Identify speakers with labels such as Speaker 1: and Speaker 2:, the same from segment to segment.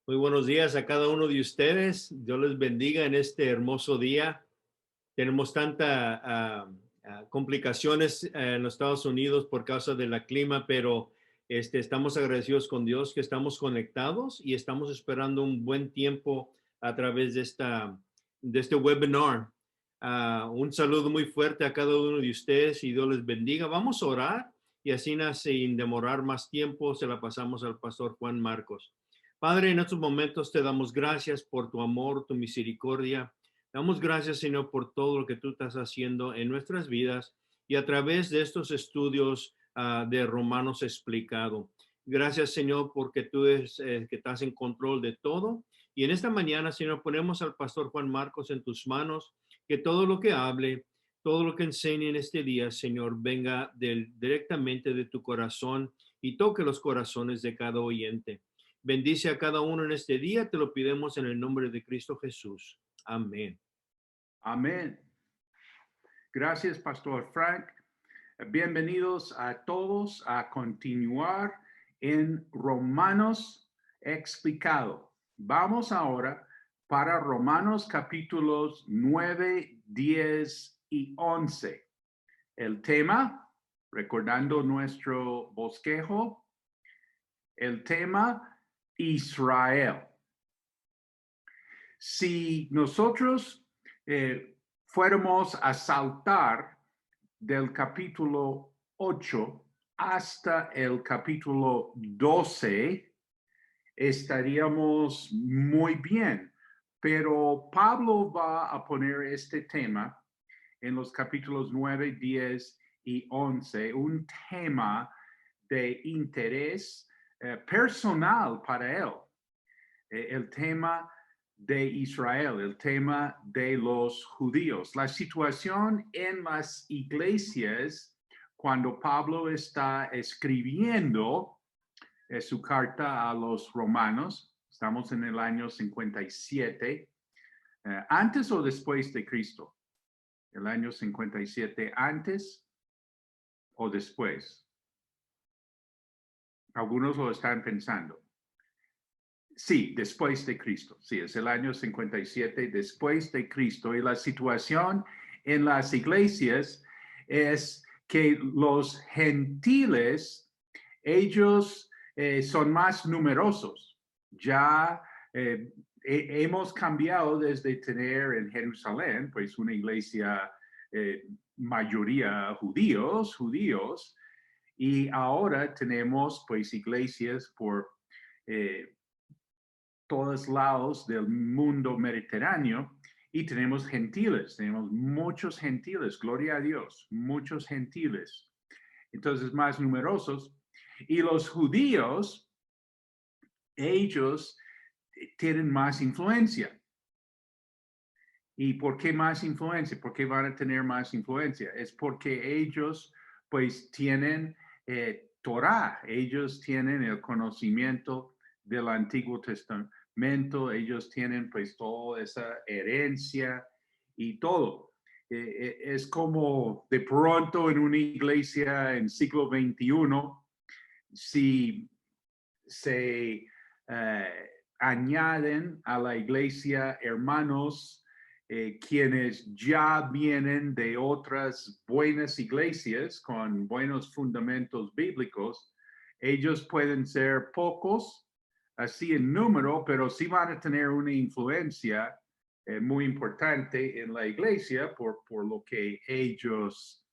Speaker 1: Muy buenos días a cada uno de ustedes. Dios les bendiga en este hermoso día. Tenemos tanta complicaciones en los Estados Unidos por causa de la clima, pero estamos agradecidos con Dios que estamos conectados y estamos esperando un buen tiempo a través de este webinar. Un saludo muy fuerte a cada uno de ustedes y Dios les bendiga. Vamos a orar y así, sin demorar más tiempo, se la pasamos al pastor Juan Marcos. Padre, en estos momentos te damos gracias por tu amor, tu misericordia. Damos gracias, Señor, por todo lo que tú estás haciendo en nuestras vidas y a través de estos estudios de Romanos explicado. Gracias, Señor, porque tú eres que estás en control de todo. Y en esta mañana, Señor, ponemos al pastor Juan Marcos en tus manos, que todo lo que hable, todo lo que enseñe en este día, Señor, venga directamente de tu corazón y toque los corazones de cada oyente. Bendice a cada uno en este día, te lo pidemos en el nombre de Cristo Jesús. Amén.
Speaker 2: Amén. Gracias, Pastor Frank. Bienvenidos a todos a continuar en Romanos explicado. Vamos ahora para Romanos capítulos 9, 10 y 11. El tema, recordando nuestro bosquejo, el tema Israel. Si nosotros fuéramos a saltar del capítulo 8 hasta el capítulo 12, estaríamos muy bien. Pero Pablo va a poner este tema en los capítulos 9, 10 y 11, un tema de interés personal para él. El tema de Israel, el tema de los judíos. La situación en las iglesias cuando Pablo está escribiendo su carta a los romanos, estamos en el año 57, antes o después de Cristo, el año 57, antes o después. Algunos lo están pensando. Sí, después de Cristo. Sí, es el año 57 después de Cristo. Y la situación en las iglesias es que los gentiles, ellos son más numerosos. Ya hemos cambiado desde tener en Jerusalén, pues una iglesia mayoría judíos, y ahora tenemos pues iglesias por todos lados del mundo mediterráneo y tenemos gentiles, tenemos muchos gentiles, gloria a Dios, muchos gentiles, entonces más numerosos. Y los judíos, ellos tienen más influencia. ¿Y por qué más influencia? ¿Por qué van a tener más influencia? Es porque ellos pues tienen Torah, ellos tienen el conocimiento del Antiguo Testamento, ellos tienen pues toda esa herencia y todo. Es como de pronto en una iglesia en siglo XXI, si se añaden a la iglesia hermanos quienes ya vienen de otras buenas iglesias con buenos fundamentos bíblicos, ellos pueden ser pocos, así en número, pero sí van a tener una influencia muy importante en la iglesia por lo que ellos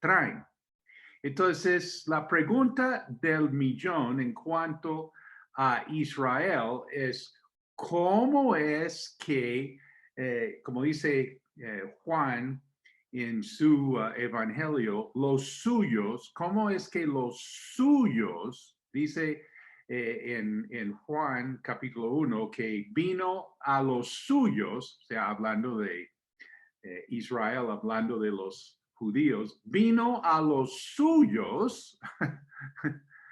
Speaker 2: traen. Entonces, la pregunta del millón en cuanto a Israel es, ¿cómo es que, como dice Juan en su evangelio, los suyos, cómo es que los suyos, dice en Juan capítulo 1, que vino a los suyos, o sea, hablando de Israel, hablando de los judíos, vino a los suyos,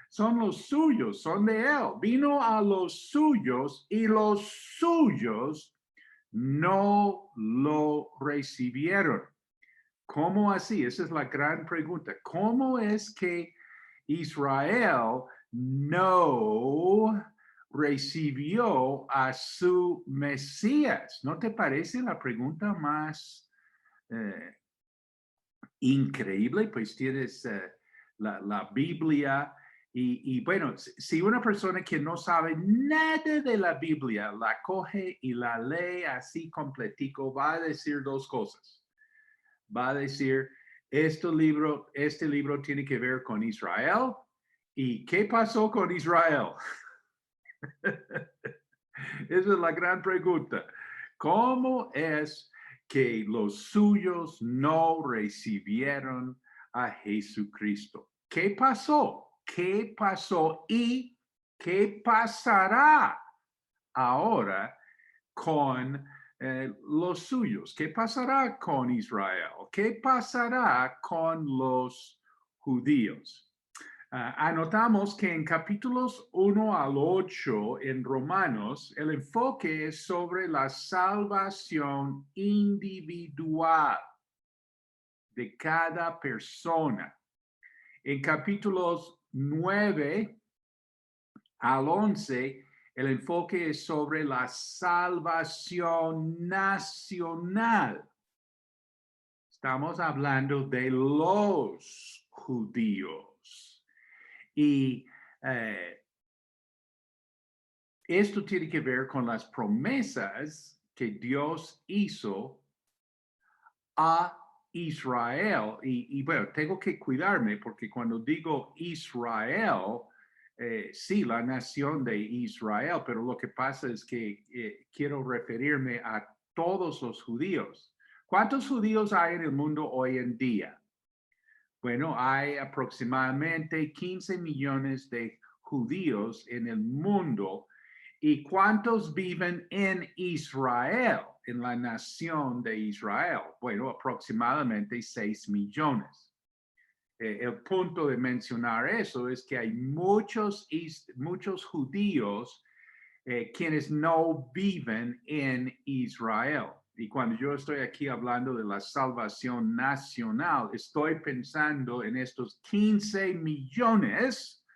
Speaker 2: son los suyos, son de él, vino a los suyos y los suyos no lo recibieron. ¿Cómo así? Esa es la gran pregunta. ¿Cómo es que Israel no recibió a su Mesías? ¿No te parece la pregunta más increíble? Pues tienes la Biblia y bueno, si una persona que no sabe nada de la Biblia la coge y la lee así completico, va a decir dos cosas. Va a decir, este libro tiene que ver con Israel. ¿Y qué pasó con Israel? Esa es la gran pregunta. ¿Cómo es que los suyos no recibieron a Jesucristo? ¿Qué pasó? ¿Qué pasó? ¿Y qué pasará ahora con los suyos? ¿Qué pasará con Israel? ¿Qué pasará con los judíos? Anotamos que en capítulos 1 al 8 en Romanos, el enfoque es sobre la salvación individual de cada persona. En capítulos 9 al 11, el enfoque es sobre la salvación nacional. Estamos hablando de los judíos. Y esto tiene que ver con las promesas que Dios hizo a Israel. Y bueno, tengo que cuidarme porque cuando digo Israel, sí, la nación de Israel, pero lo que pasa es que quiero referirme a todos los judíos. ¿Cuántos judíos hay en el mundo hoy en día? Bueno, hay aproximadamente 15 millones de judíos en el mundo. ¿Y cuántos viven en Israel, en la nación de Israel? Bueno, aproximadamente 6 millones. El punto de mencionar eso es que hay muchos judíos quienes no viven en Israel. Y cuando yo estoy aquí hablando de la salvación nacional, estoy pensando en estos 15 millones,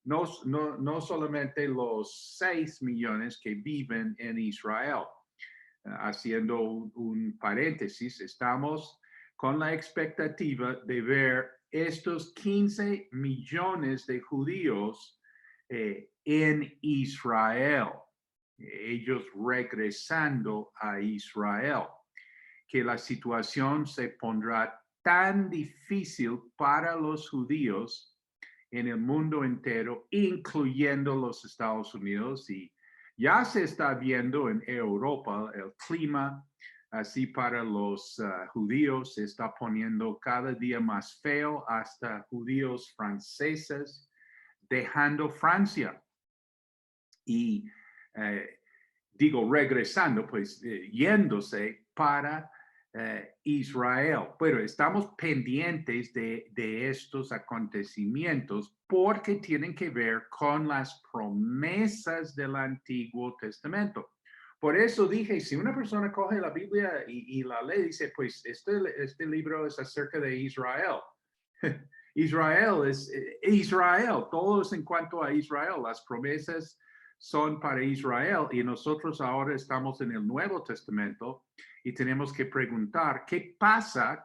Speaker 2: no solamente los 6 millones que viven en Israel. Haciendo un paréntesis, estamos con la expectativa de ver estos 15 millones de judíos en Israel, ellos regresando a Israel, que la situación se pondrá tan difícil para los judíos en el mundo entero, incluyendo los Estados Unidos, y ya se está viendo en Europa el clima así para los judíos se está poniendo cada día más feo, hasta judíos franceses dejando Francia y digo regresando, pues yéndose para Israel. Pero estamos pendientes de estos acontecimientos porque tienen que ver con las promesas del Antiguo Testamento. Por eso dije, si una persona coge la Biblia y la lee, dice, pues este libro es acerca de Israel. Israel es Israel, todo es en cuanto a Israel, las promesas son para Israel y nosotros ahora estamos en el Nuevo Testamento y tenemos que preguntar, ¿qué pasa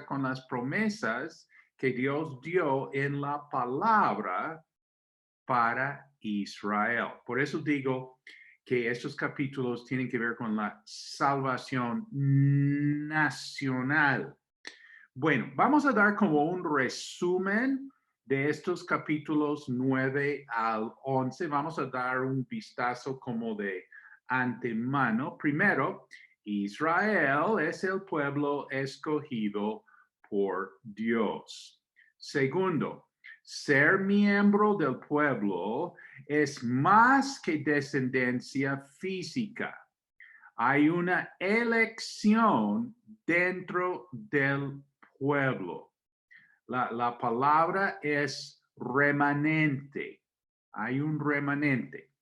Speaker 2: con las promesas que Dios dio en la palabra para Israel? Por eso digo que estos capítulos tienen que ver con la salvación nacional. Bueno, vamos a dar como un resumen de estos capítulos 9 al 11. Vamos a dar un vistazo como de antemano. Primero, Israel es el pueblo escogido por Dios. Segundo, ser miembro del pueblo es más que descendencia física. Hay una elección dentro del pueblo. La palabra es remanente. Hay un remanente.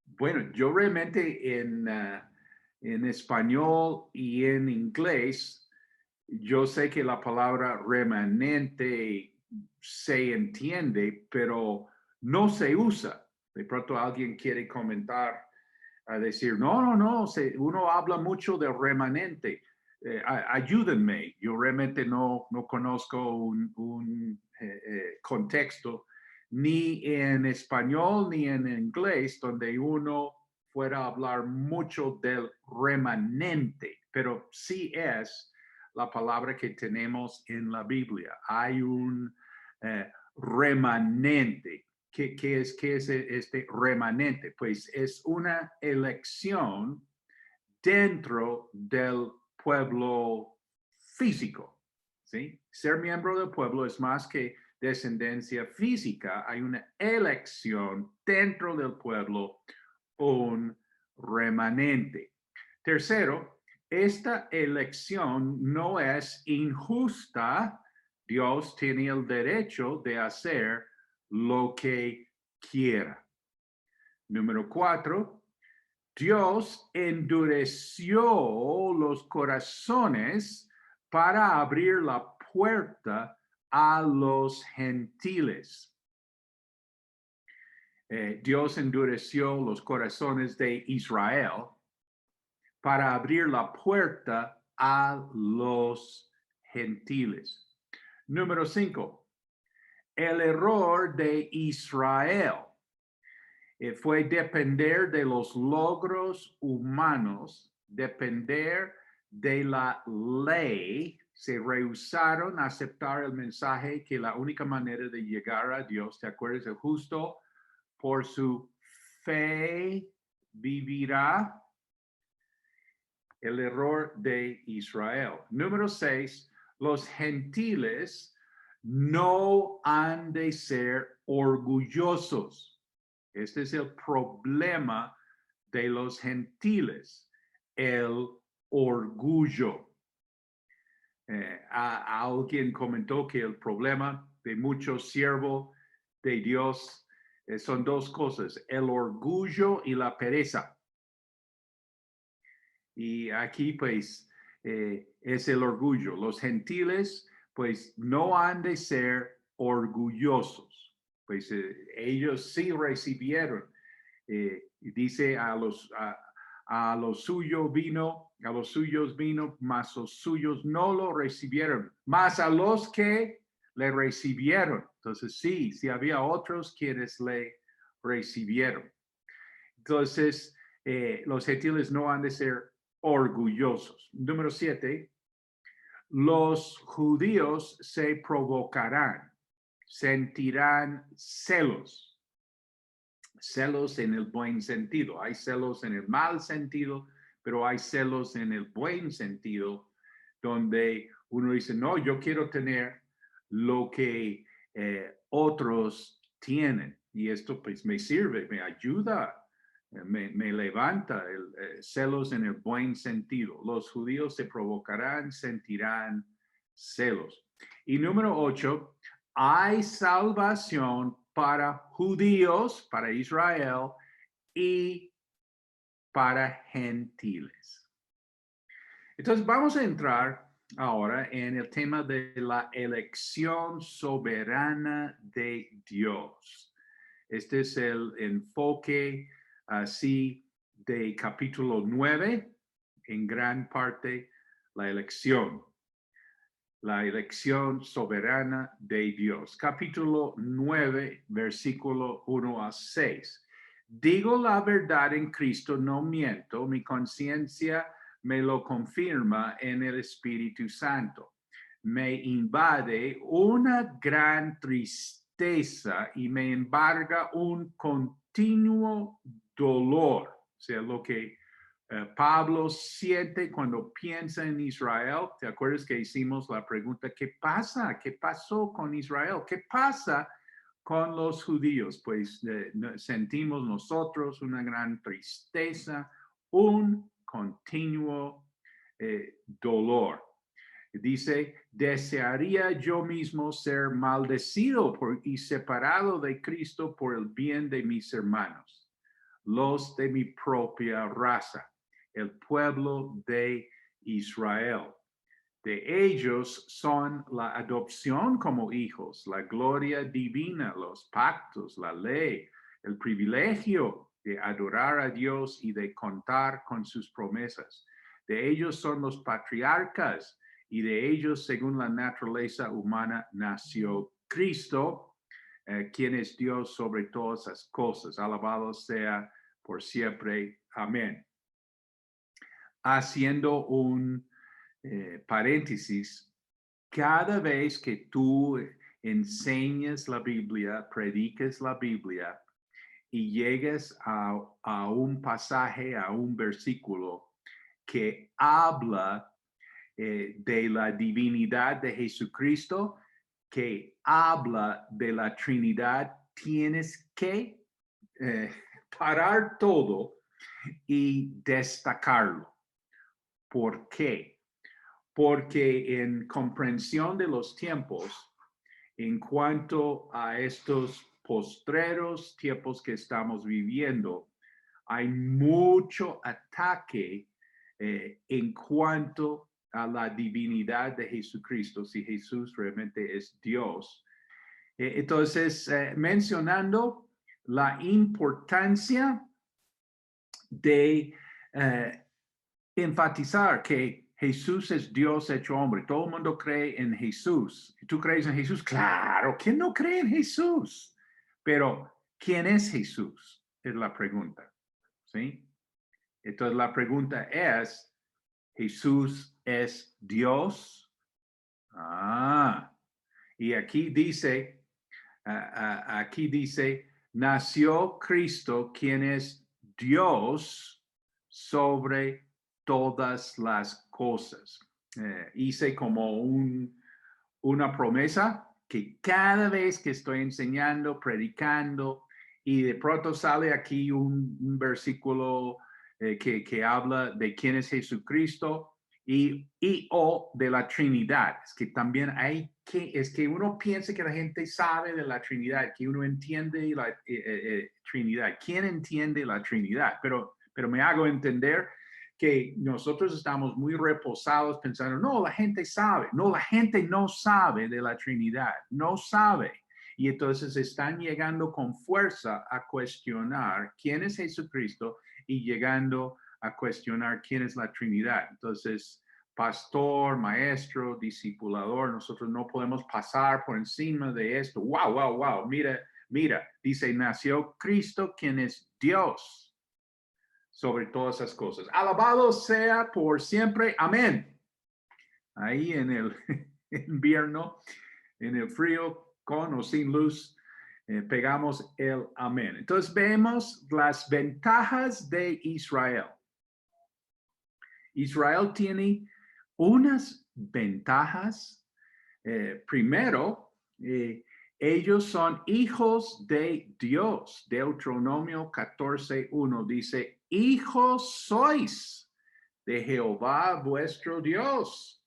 Speaker 2: Bueno, yo realmente en español y en inglés, yo sé que la palabra remanente se entiende, pero no se usa. De pronto alguien quiere comentar, a decir, no, uno habla mucho del remanente. Ayúdenme, yo realmente no conozco un contexto ni en español ni en inglés donde uno fuera a hablar mucho del remanente, pero sí es la palabra que tenemos en la Biblia. Hay un remanente. ¿Qué es este remanente? Pues es una elección dentro del pueblo físico, ¿sí? Ser miembro del pueblo es más que descendencia física. Hay una elección dentro del pueblo, un remanente. Tercero, esta elección no es injusta. Dios tiene el derecho de hacer lo que quiera. Número 4, Dios endureció los corazones para abrir la puerta a los gentiles. Dios endureció los corazones de Israel para abrir la puerta a los gentiles. Número 5, el error de Israel fue depender de los logros humanos, depender de la ley. Se rehusaron a aceptar el mensaje que la única manera de llegar a Dios, ¿te acuerdas? El justo por su fe vivirá. El error de Israel. Número 6, los gentiles no han de ser orgullosos. Este es el problema de los gentiles, el orgullo. Alguien comentó que el problema de muchos siervos de Dios son dos cosas, el orgullo y la pereza. Y aquí pues es el orgullo. Los gentiles pues no han de ser orgullosos. Pues ellos sí recibieron. Dice a los suyos vino, mas los suyos no lo recibieron. Mas a los que le recibieron. Entonces sí había otros quienes le recibieron. Entonces los gentiles no han de ser orgullosos. Número 7, los judíos se provocarán, sentirán celos. Celos en el buen sentido. Hay celos en el mal sentido, pero hay celos en el buen sentido, donde uno dice, no, yo quiero tener lo que otros tienen. Y esto pues me sirve, me ayuda. Me levanta celos en el buen sentido. Los judíos se provocarán, sentirán celos. Y número 8, hay salvación para judíos, para Israel y para gentiles. Entonces vamos a entrar ahora en el tema de la elección soberana de Dios. Este es el enfoque así de capítulo 9, en gran parte la elección soberana de Dios. Capítulo 9, versículo 1 a 6. Digo la verdad en Cristo, no miento, mi conciencia me lo confirma en el Espíritu Santo. Me invade una gran tristeza y me embarga un continuo dolor. O sea, lo que Pablo siente cuando piensa en Israel. ¿Te acuerdas que hicimos la pregunta, ¿qué pasa? ¿Qué pasó con Israel? ¿Qué pasa con los judíos? Pues sentimos nosotros una gran tristeza, un continuo dolor. Dice, desearía yo mismo ser maldecido y separado de Cristo por el bien de mis hermanos, los de mi propia raza, el pueblo de Israel. de ellos son la adopción como hijos, la gloria divina, los pactos, la ley, el privilegio de adorar a Dios y de contar con sus promesas. De ellos son los patriarcas y de ellos, según la naturaleza humana, nació Cristo, quien es Dios sobre todas las cosas. Alabado sea por siempre. Amén. Haciendo un paréntesis, cada vez que tú enseñas la Biblia, prediques la Biblia y llegues a un pasaje, a un versículo que habla de la divinidad de Jesucristo, que habla de la Trinidad, tienes que parar todo y destacarlo. ¿Por qué? Porque en comprensión de los tiempos, en cuanto a estos postreros tiempos que estamos viviendo, hay mucho ataque en cuanto a la divinidad de Jesucristo, si Jesús realmente es Dios. Entonces, mencionando la importancia de enfatizar que Jesús es Dios hecho hombre. Todo el mundo cree en Jesús. ¿Tú crees en Jesús? Claro, ¿quién no cree en Jesús? Pero, ¿quién es Jesús? Es la pregunta. ¿Sí? Entonces, la pregunta es, ¿Jesús es Dios? Y aquí dice, nació Cristo, quien es Dios sobre todas las cosas. Hice como una promesa que cada vez que estoy enseñando, predicando, y de pronto sale aquí un versículo que habla de quién es Jesucristo y o de la Trinidad. Es que también es que uno piensa que la gente sabe de la Trinidad, que uno entiende la Trinidad. ¿Quién entiende la Trinidad? Pero me hago entender que nosotros estamos muy reposados pensando, no, la gente sabe. No, la gente no sabe de la Trinidad, no sabe. Y entonces están llegando con fuerza a cuestionar quién es Jesucristo y llegando a cuestionar quién es la Trinidad. Entonces, pastor, maestro, discipulador, nosotros no podemos pasar por encima de esto. Wow, wow, wow. Mira, dice, nació Cristo, quien es Dios sobre todas esas cosas. Alabado sea por siempre. Amén. Ahí en el invierno, en el frío, con o sin luz, pegamos el amén. Entonces vemos las ventajas de Israel. Israel tiene unas ventajas. Primero, ellos son hijos de Dios. Deuteronomio 14:1 dice, hijos sois de Jehová vuestro Dios.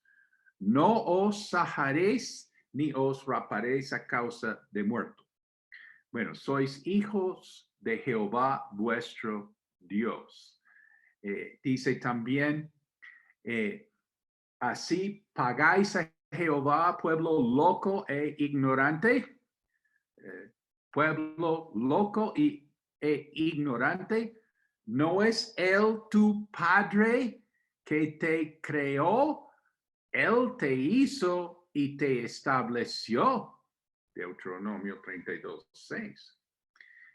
Speaker 2: No os sajaréis ni os raparéis a causa de muerto. Bueno, sois hijos de Jehová vuestro Dios. Dice también, así pagáis a Jehová, pueblo loco e ignorante. Pueblo loco e ignorante. ¿No es él tu padre que te creó? Él te hizo y te estableció. Deuteronomio 32:6.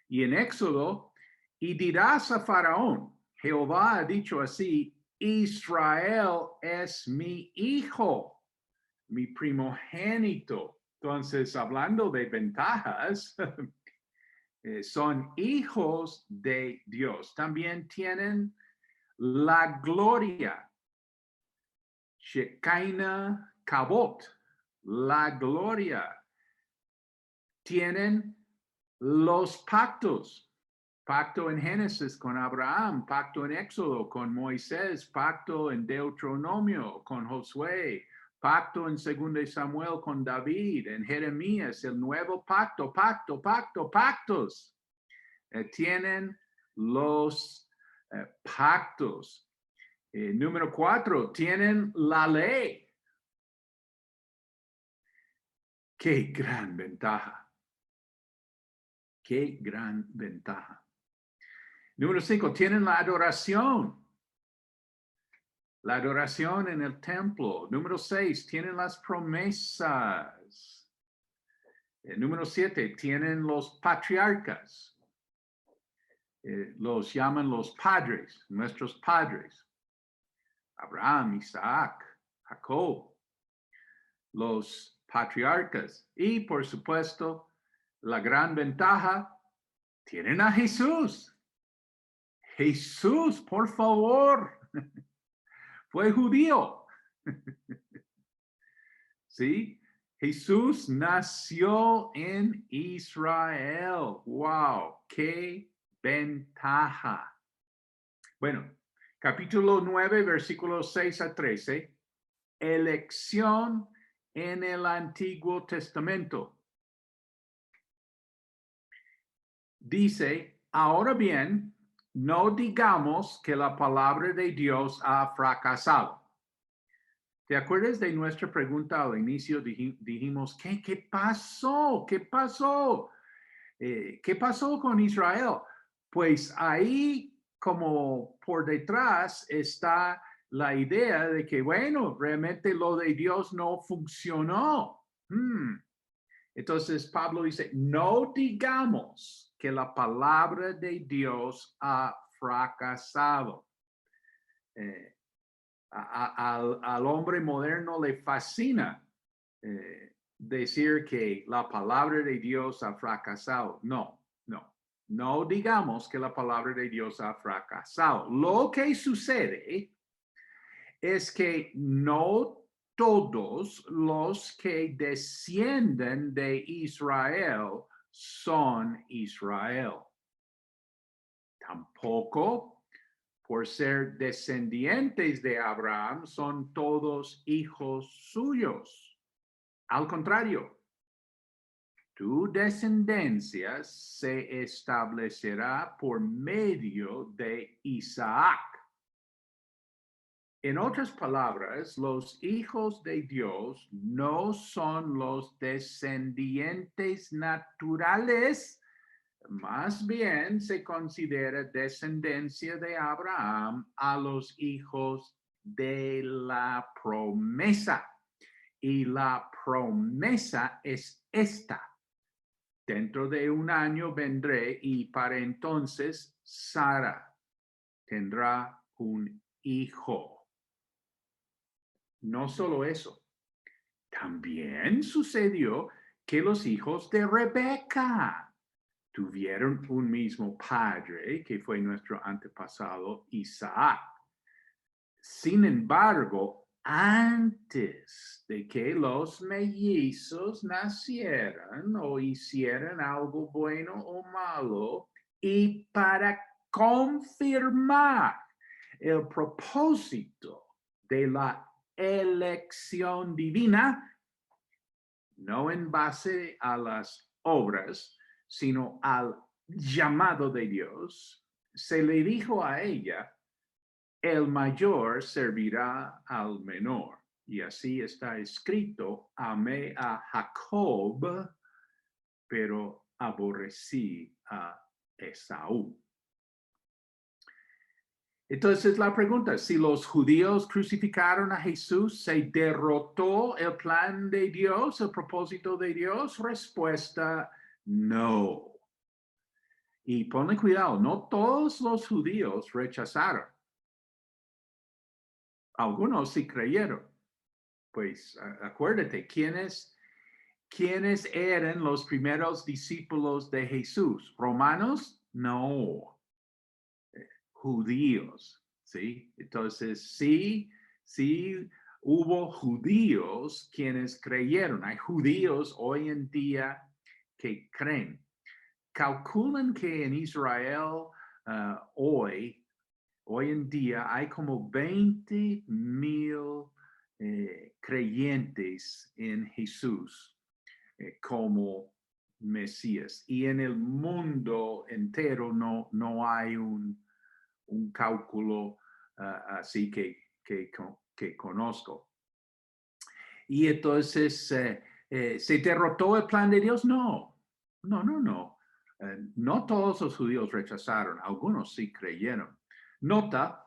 Speaker 2: Y en Éxodo, y dirás a Faraón, Jehová ha dicho así, Israel es mi hijo, mi primogénito. Entonces, hablando de ventajas, son hijos de Dios. También tienen la gloria. Shekinah Kabot, la gloria. Tienen los pactos. Pacto en Génesis con Abraham, pacto en Éxodo con Moisés, pacto en Deuteronomio con Josué, pacto en 2 Samuel con David, en Jeremías, el nuevo pactos. Tienen los pactos. Número 4, tienen la ley. Qué gran ventaja. Qué gran ventaja. Número 5, tienen la adoración. La adoración en el templo. Número 6, tienen las promesas. Número 7, tienen los patriarcas. Los llaman los padres, nuestros padres. Abraham, Isaac, Jacob. Los patriarcas. Y por supuesto, la gran ventaja, tienen a Jesús. Jesús, por favor, fue judío. ¿Sí? Jesús nació en Israel. ¡Wow! ¡Qué ventaja! Bueno, capítulo 9, versículos 6 a 13. Elección en el Antiguo Testamento. Dice, ahora bien, no digamos que la palabra de Dios ha fracasado. ¿Te acuerdas de nuestra pregunta al inicio? Dijimos, ¿qué pasó? ¿Qué pasó? ¿Qué pasó con Israel? Pues ahí, como por detrás, está la idea de que, bueno, realmente lo de Dios no funcionó. Entonces Pablo dice, no digamos que la palabra de Dios ha fracasado. Al hombre moderno le fascina decir que la palabra de Dios ha fracasado. No digamos que la palabra de Dios ha fracasado. Lo que sucede es que no todos los que descienden de Israel son Israel. Tampoco, por ser descendientes de Abraham, son todos hijos suyos. Al contrario, tu descendencia se establecerá por medio de Isaac. En otras palabras, los hijos de Dios no son los descendientes naturales, más bien se considera descendencia de Abraham a los hijos de la promesa. Y la promesa es esta. Dentro de un año vendré y para entonces Sara tendrá un hijo. No solo eso, también sucedió que los hijos de Rebeca tuvieron un mismo padre, que fue nuestro antepasado Isaac. Sin embargo, antes de que los mellizos nacieran o hicieran algo bueno o malo, y para confirmar el propósito de la elección divina, no en base a las obras, sino al llamado de Dios, se le dijo a ella, el mayor servirá al menor. Y así está escrito, amé a Jacob, pero aborrecí a Esaú. Entonces la pregunta, si los judíos crucificaron a Jesús, ¿se derrotó el plan de Dios, el propósito de Dios? Respuesta, no. Y ponle cuidado, no todos los judíos rechazaron. Algunos sí creyeron. Pues acuérdate, ¿quiénes eran los primeros discípulos de Jesús? ¿Romanos? No. Judíos, ¿sí? Entonces, sí hubo judíos quienes creyeron. Hay judíos hoy en día que creen. Calculan que en Israel hoy en día hay como 20,000 creyentes en Jesús como Mesías. Y en el mundo entero no hay un cálculo así que conozco. Y entonces ¿Se derrotó el plan de Dios? No, no, no, no. No todos los judíos rechazaron, algunos sí creyeron. Nota,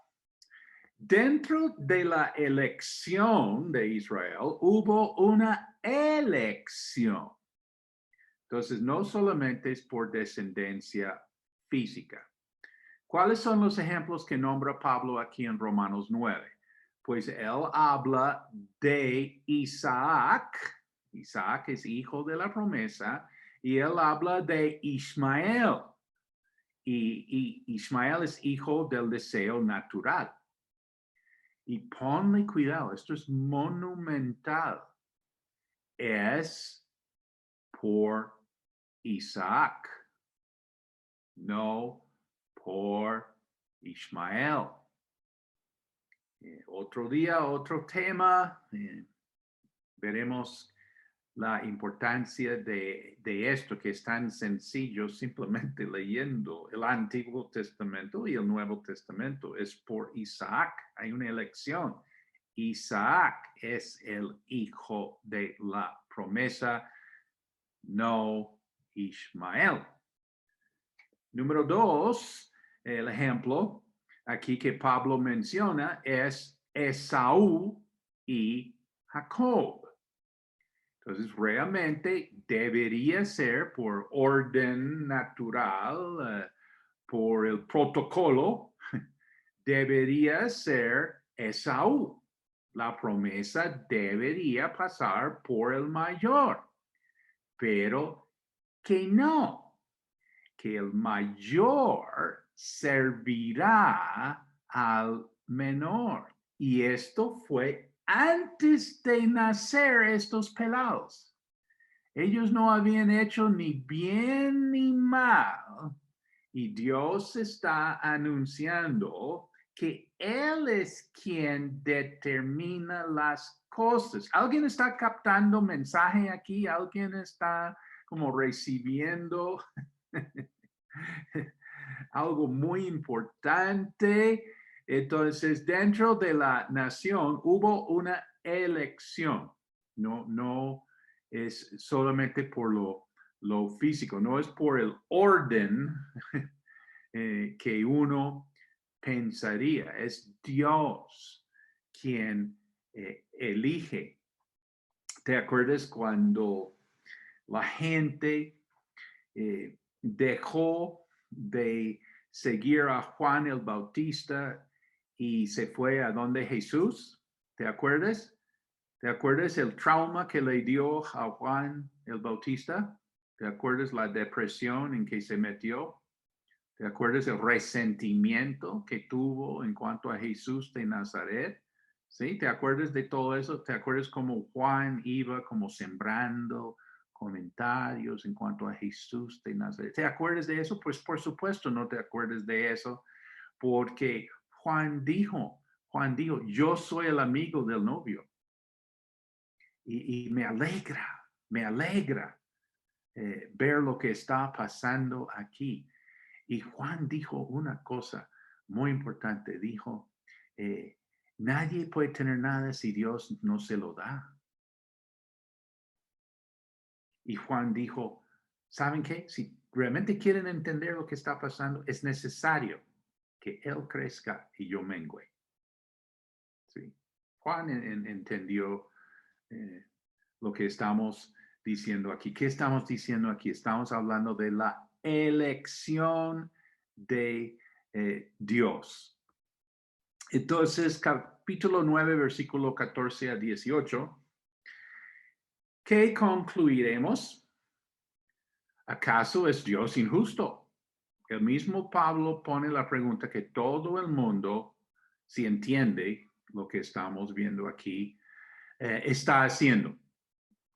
Speaker 2: dentro de la elección de Israel hubo una elección. Entonces, no solamente es por descendencia física. ¿Cuáles son los ejemplos que nombra Pablo aquí en Romanos 9? Pues él habla de Isaac. Isaac es hijo de la promesa. Y él habla de Ismael. Y Ismael es hijo del deseo natural. Y ponle cuidado, esto es monumental. Es por Isaac, no por Ismael. Otro día, otro tema. Veremos la importancia de esto que es tan sencillo simplemente leyendo el Antiguo Testamento y el Nuevo Testamento. Es por Isaac, hay una elección. Isaac es el hijo de la promesa, no Ismael. Número 2, el ejemplo aquí que Pablo menciona es Esaú y Jacob. Entonces, realmente debería ser por orden natural, por el protocolo, debería ser Esaú. La promesa debería pasar por el mayor, pero que no, que el mayor servirá al menor. Y esto fue antes de nacer estos pelados. Ellos no habían hecho ni bien ni mal. Y Dios está anunciando que Él es quien determina las cosas. ¿Alguien está captando mensaje aquí? ¿Alguien está como recibiendo algo muy importante? Entonces, dentro de la nación hubo una elección. No es solamente por lo físico, no es por el orden que uno pensaría. Es Dios quien elige. ¿Te acuerdas cuando la gente dejó de seguir a Juan el Bautista y se fue a donde Jesús? ¿Te acuerdas? ¿Te acuerdas el trauma que le dio a Juan el Bautista? ¿Te acuerdas la depresión en que se metió? ¿Te acuerdas el resentimiento que tuvo en cuanto a Jesús de Nazaret? ¿Sí? ¿Te acuerdas de todo eso? ¿Te acuerdas cómo Juan iba como sembrando comentarios en cuanto a Jesús de Nazaret? ¿Te acuerdas de eso? Pues por supuesto no te acuerdas de eso, porque Juan dijo, yo soy el amigo del novio. Y me alegra ver lo que está pasando aquí. Y Juan dijo una cosa muy importante. Dijo, nadie puede tener nada si Dios no se lo da. Y Juan dijo, ¿saben qué? Si realmente quieren entender lo que está pasando, es necesario que Él crezca y yo mengüe. ¿Sí? Juan entendió lo que estamos diciendo aquí. ¿Qué estamos diciendo aquí? Estamos hablando de la elección de Dios. Entonces, capítulo 9, versículo 14 a 18. ¿Qué concluiremos? ¿Acaso es Dios injusto? El mismo Pablo pone la pregunta que todo el mundo, si entiende lo que estamos viendo aquí, está haciendo.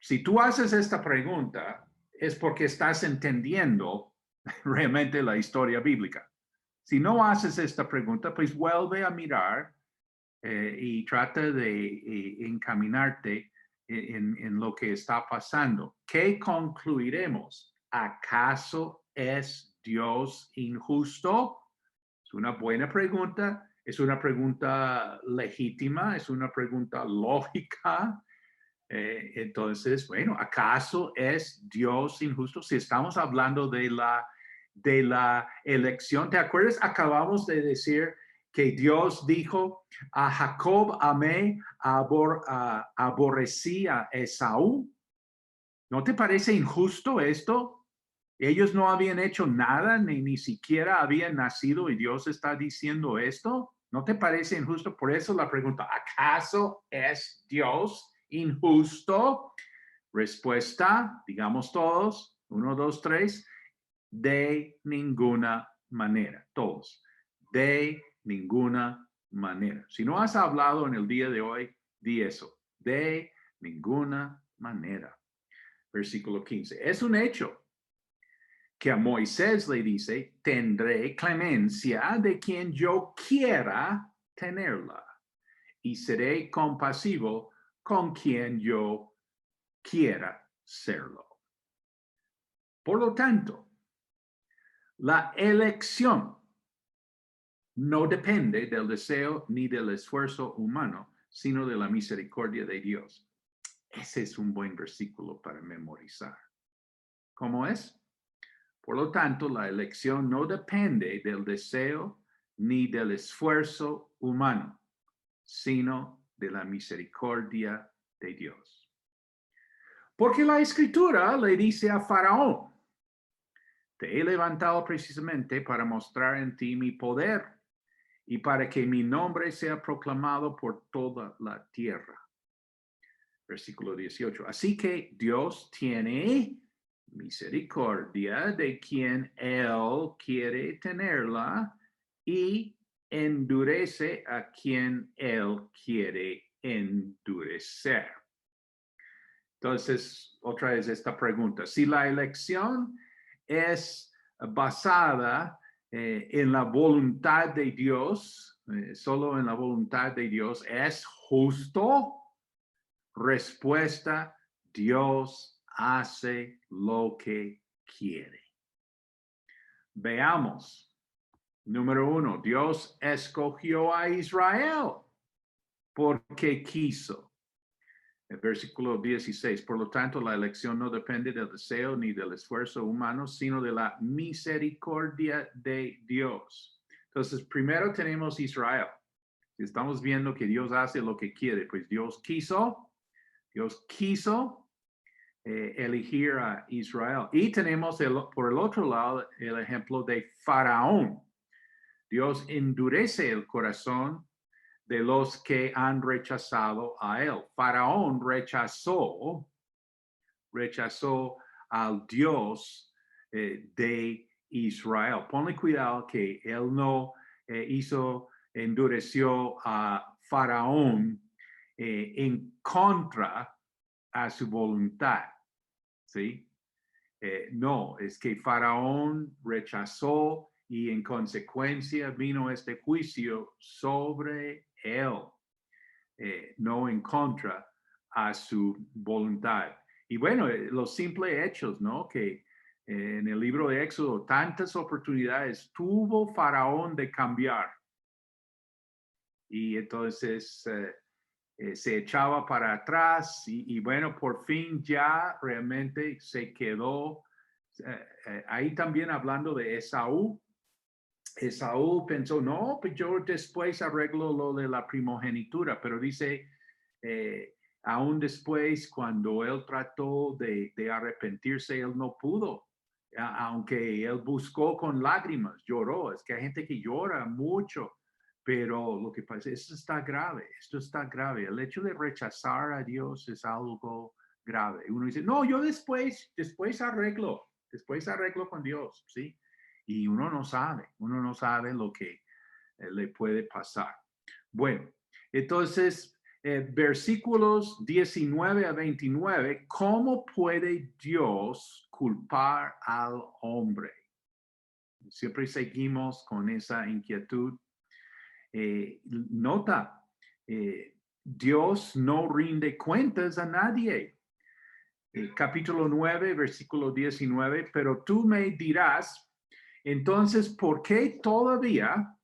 Speaker 2: Si tú haces esta pregunta, es porque estás entendiendo realmente la historia bíblica. Si no haces esta pregunta, pues vuelve a mirar y trata de encaminarte en lo que está pasando. ¿Qué concluiremos? ¿Acaso es Dios injusto? Es una buena pregunta, es una pregunta legítima, es una pregunta lógica. Entonces, bueno, ¿acaso es Dios injusto? Si estamos hablando de la elección, ¿te acuerdas? Acabamos de decir que Dios dijo a Jacob amé, aborrecí a Esaú. ¿No te parece injusto esto? Ellos no habían hecho nada, ni siquiera habían nacido y Dios está diciendo esto. ¿No te parece injusto? Por eso la pregunta, ¿acaso es Dios injusto? Respuesta, digamos todos, 1, 2, 3, de ninguna manera, todos, de ninguna manera. Si no has hablado en el día de hoy, di eso, de ninguna manera. Versículo 15, es un hecho que a Moisés le dice, tendré clemencia de quien yo quiera tenerla y seré compasivo con quien yo quiera serlo. Por lo tanto, la elección no depende del deseo ni del esfuerzo humano, sino de la misericordia de Dios. Ese es un buen versículo para memorizar. ¿Cómo es? Por lo tanto, la elección no depende del deseo ni del esfuerzo humano, sino de la misericordia de Dios. Porque la Escritura le dice a Faraón, te he levantado precisamente para mostrar en ti mi poder y para que mi nombre sea proclamado por toda la tierra. Versículo 18. Así que Dios tiene misericordia de quien Él quiere tenerla y endurece a quien Él quiere endurecer. Entonces, otra vez esta pregunta. Si la elección es basada en la voluntad de Dios, solo en la voluntad de Dios, ¿es justo? Respuesta, Dios hace lo que quiere. Veamos. Número 1, Dios escogió a Israel porque quiso. El versículo 16, por lo tanto, la elección no depende del deseo ni del esfuerzo humano, sino de la misericordia de Dios. Entonces, primero tenemos Israel. Estamos viendo que Dios hace lo que quiere, pues Dios quiso elegir a Israel. Y tenemos por el otro lado el ejemplo de Faraón. Dios endurece el corazón de los que han rechazado a él. Faraón rechazó al Dios de Israel. Ponle cuidado que él no endureció a Faraón en contra a su voluntad, ¿sí? No, es que Faraón rechazó y en consecuencia vino este juicio sobre él, no en contra a su voluntad. Y bueno, los simples hechos, ¿no? Que en el libro de Éxodo, tantas oportunidades tuvo Faraón de cambiar. Y entonces se echaba para atrás y bueno, por fin ya realmente se quedó. Ahí también hablando de Esaú. Esaú pensó, no, pues yo después arreglo lo de la primogenitura, pero dice, aún después, cuando él trató de arrepentirse, él no pudo, aunque él buscó con lágrimas, lloró. Es que hay gente que llora mucho, pero lo que pasa es que esto está grave. El hecho de rechazar a Dios es algo grave. Uno dice, no, yo después arreglo con Dios, ¿sí? Y uno no sabe lo que le puede pasar. Bueno, entonces, versículos 19 a 29, ¿cómo puede Dios culpar al hombre? Siempre seguimos con esa inquietud. Nota, Dios no rinde cuentas a nadie. Capítulo 9, versículo 19, pero tú me dirás, entonces, ¿por qué todavía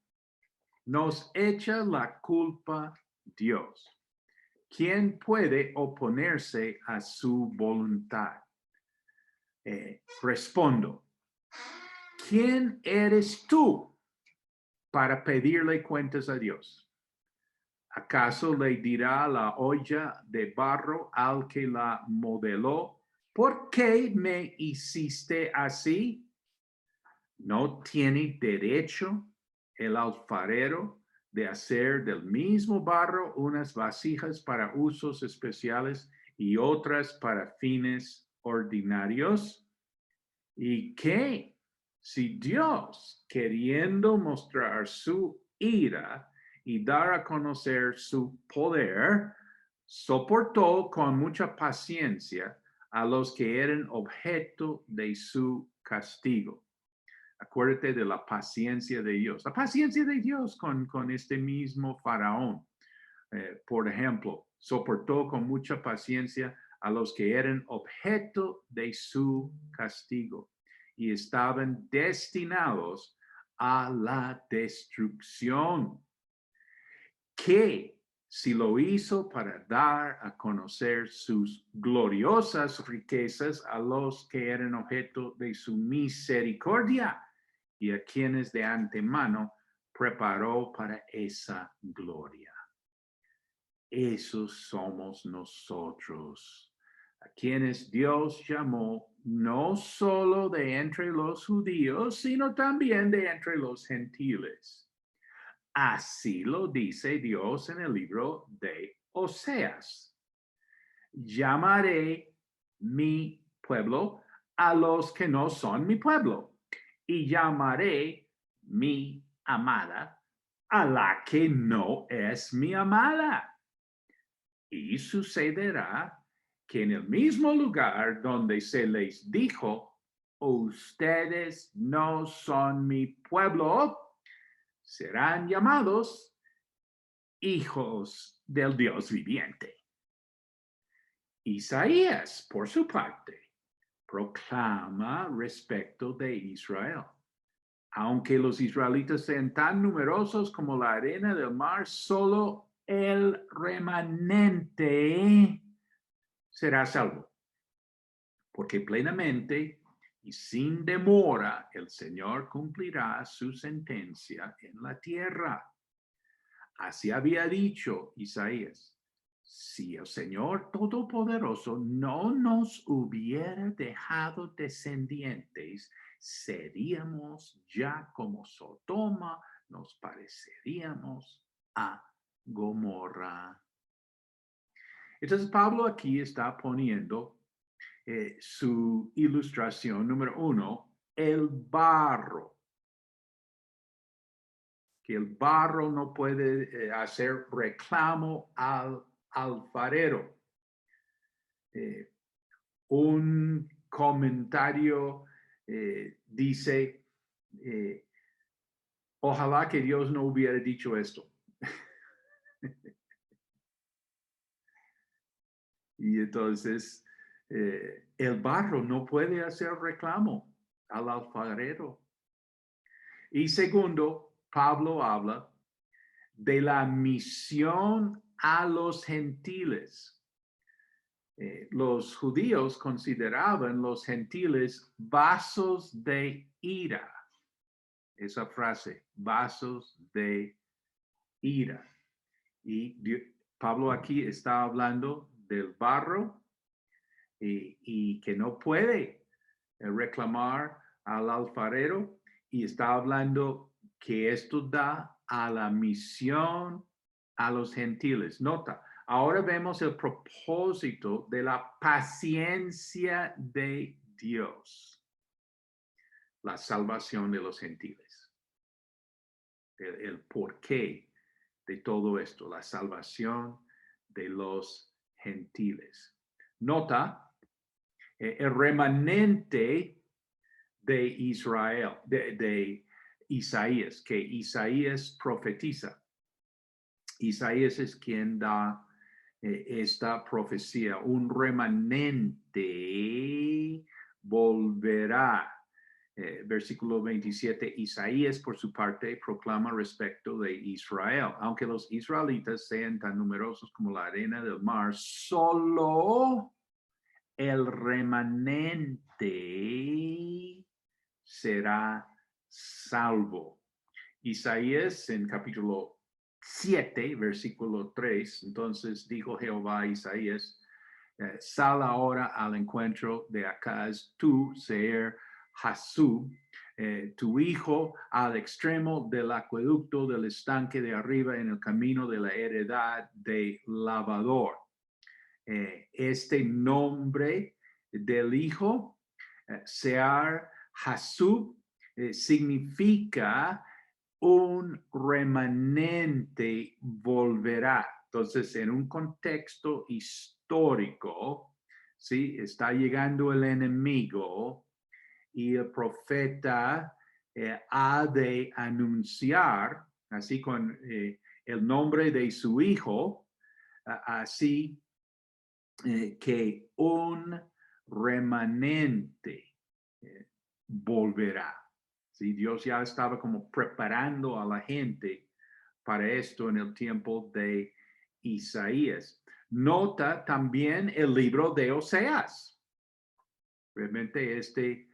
Speaker 2: nos echa la culpa Dios? ¿quién puede oponerse a su voluntad? Respondo, ¿quién eres tú para pedirle cuentas a Dios? ¿Acaso le dirá la olla de barro al que la modeló, ¿por qué me hiciste así? ¿No tiene derecho el alfarero de hacer del mismo barro unas vasijas para usos especiales y otras para fines ordinarios? ¿Y qué? Si Dios, queriendo mostrar su ira y dar a conocer su poder, soportó con mucha paciencia a los que eran objeto de su castigo. Acuérdate de la paciencia de Dios. La paciencia de Dios con este mismo faraón. Por ejemplo, soportó con mucha paciencia a los que eran objeto de su castigo y estaban destinados a la destrucción. Que si lo hizo para dar a conocer sus gloriosas riquezas a los que eran objeto de su misericordia y a quienes de antemano preparó para esa gloria. Esos somos nosotros, a quienes Dios llamó no solo de entre los judíos, sino también de entre los gentiles. Así lo dice Dios en el libro de Oseas. Llamaré mi pueblo a los que no son mi pueblo, y llamaré mi amada a la que no es mi amada. Y sucederá que en el mismo lugar donde se les dijo, ustedes no son mi pueblo, serán llamados hijos del Dios viviente. Isaías, por su parte, proclama respecto de Israel. Aunque los israelitas sean tan numerosos como la arena del mar, solo el remanente será salvo. Porque plenamente y sin demora el Señor cumplirá su sentencia en la tierra. Así había dicho Isaías. Si el Señor Todopoderoso no nos hubiera dejado descendientes, seríamos ya como Sodoma, nos pareceríamos a Gomorra. Entonces Pablo aquí está poniendo su ilustración número 1, el barro. Que el barro no puede hacer reclamo al alfarero. Un comentario dice, ojalá que Dios no hubiera dicho esto. Y entonces, el barro no puede hacer reclamo al alfarero. Y segundo, Pablo habla de la misión a los gentiles. Los judíos consideraban los gentiles vasos de ira. Esa frase, vasos de ira. Y Pablo aquí está hablando del barro y que no puede reclamar al alfarero, y está hablando que esto da a la misión a los gentiles. Nota, ahora vemos el propósito de la paciencia de Dios, la salvación de los gentiles, el porqué de todo esto, la salvación de los gentiles. Nota, el remanente de Israel, de Isaías, que Isaías profetiza. Isaías es quien da esta profecía. Un remanente volverá. Versículo 27, Isaías por su parte proclama respecto de Israel. Aunque los israelitas sean tan numerosos como la arena del mar, solo el remanente será salvo. Isaías en capítulo 7, versículo 3, entonces dijo Jehová a Isaías, sal ahora al encuentro de Acaz, tú, Seir, Hasub, tu hijo, al extremo del acueducto del estanque de arriba en el camino de la heredad de lavador. Este nombre del hijo, Seir, Hasub, significa un remanente volverá. Entonces, en un contexto histórico, ¿sí? Está llegando el enemigo y el profeta ha de anunciar, así con el nombre de su hijo, así que un remanente volverá. ¿Sí? Dios ya estaba como preparando a la gente para esto en el tiempo de Isaías. Nota también el libro de Oseas. Realmente este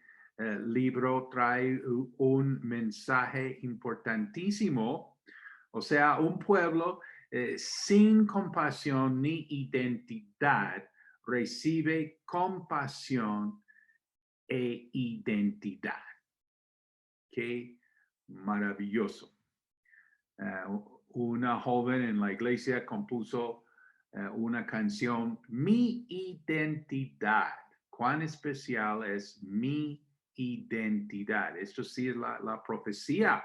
Speaker 2: libro trae un mensaje importantísimo. O sea, un pueblo sin compasión ni identidad recibe compasión e identidad. Qué maravilloso. Una joven en la iglesia compuso una canción, Mi identidad. Cuán especial es mi identidad. Esto sí es la profecía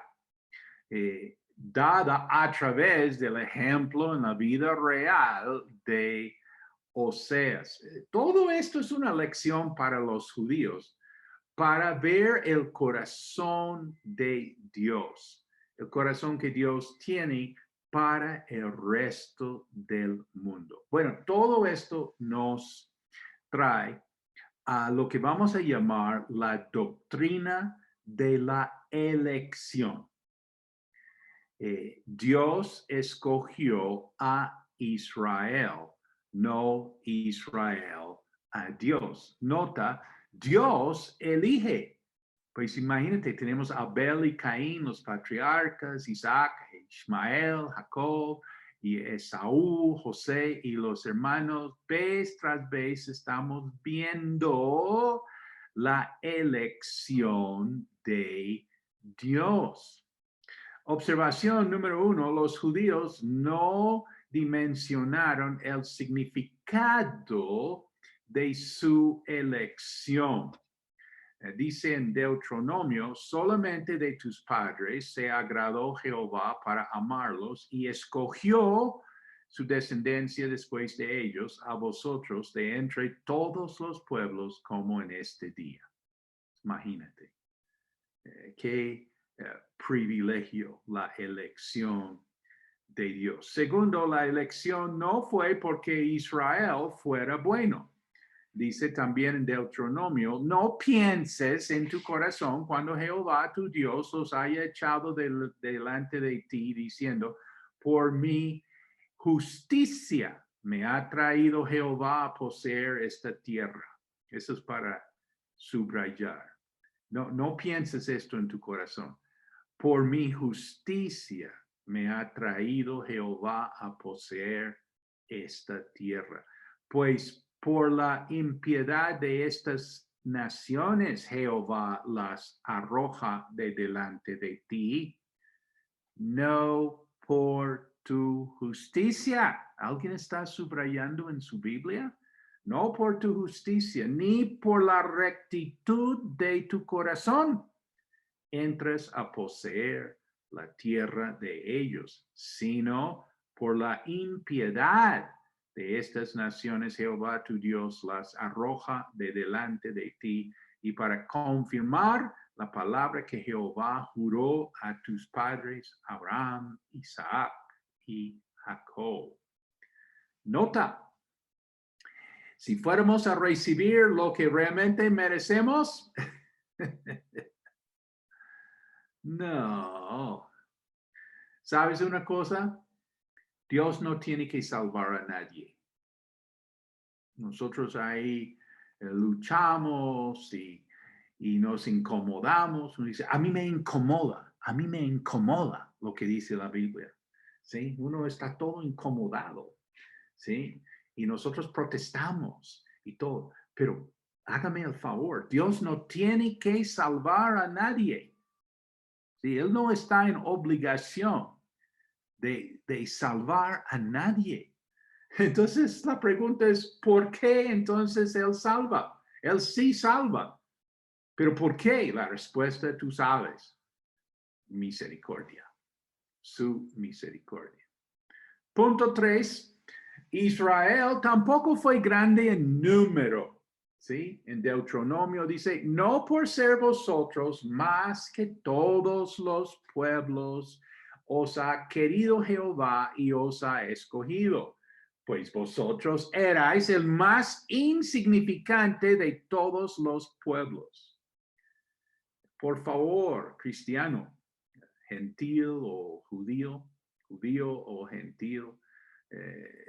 Speaker 2: dada a través del ejemplo en la vida real de Oseas. Todo esto es una lección para los judíos, para ver el corazón de Dios, el corazón que Dios tiene para el resto del mundo. Bueno, todo esto nos trae a lo que vamos a llamar la doctrina de la elección. Dios escogió a Israel, no Israel a Dios. Nota, Dios elige. Pues imagínate, tenemos a Abel y Caín, los patriarcas, Isaac, Ismael, Jacob, y Esaú, José y los hermanos. Vez tras vez estamos viendo la elección de Dios. Observación número 1, los judíos no dimensionaron el significado de su elección. Dice en Deuteronomio, solamente de tus padres se agradó Jehová para amarlos y escogió su descendencia después de ellos, a vosotros de entre todos los pueblos como en este día. Imagínate, qué privilegio la elección de Dios. Segundo, la elección no fue porque Israel fuera bueno. Dice también en Deuteronomio, no pienses en tu corazón cuando Jehová tu Dios os haya echado delante de ti diciendo, por mi justicia me ha traído Jehová a poseer esta tierra. Eso es para subrayar. No pienses esto en tu corazón. Por mi justicia me ha traído Jehová a poseer esta tierra. Pues por la impiedad de estas naciones, Jehová las arroja de delante de ti, no por tu justicia. ¿Alguien está subrayando en su Biblia? No por tu justicia, ni por la rectitud de tu corazón entres a poseer la tierra de ellos, sino por la impiedad de estas naciones, Jehová tu Dios las arroja de delante de ti, y para confirmar la palabra que Jehová juró a tus padres, Abraham, Isaac y Jacob. Nota, si fuéramos a recibir lo que realmente merecemos, No. ¿Sabes una cosa? Dios no tiene que salvar a nadie. Nosotros ahí luchamos y nos incomodamos. Uno dice, a mí me incomoda lo que dice la Biblia. ¿Sí? Uno está todo incomodado. ¿Sí? Y nosotros protestamos y todo. Pero hágame el favor, Dios no tiene que salvar a nadie. ¿Sí? Él no está en obligación de salvar a nadie. Entonces la pregunta es, ¿por qué entonces Él salva? Él sí salva. ¿Pero por qué? La respuesta tú sabes. Misericordia. Su misericordia. Punto 3. Israel tampoco fue grande en número. ¿Sí? En Deuteronomio dice, no por ser vosotros más que todos los pueblos os ha querido Jehová y os ha escogido, pues vosotros erais el más insignificante de todos los pueblos. Por favor, cristiano, gentil o judío o gentil, eh,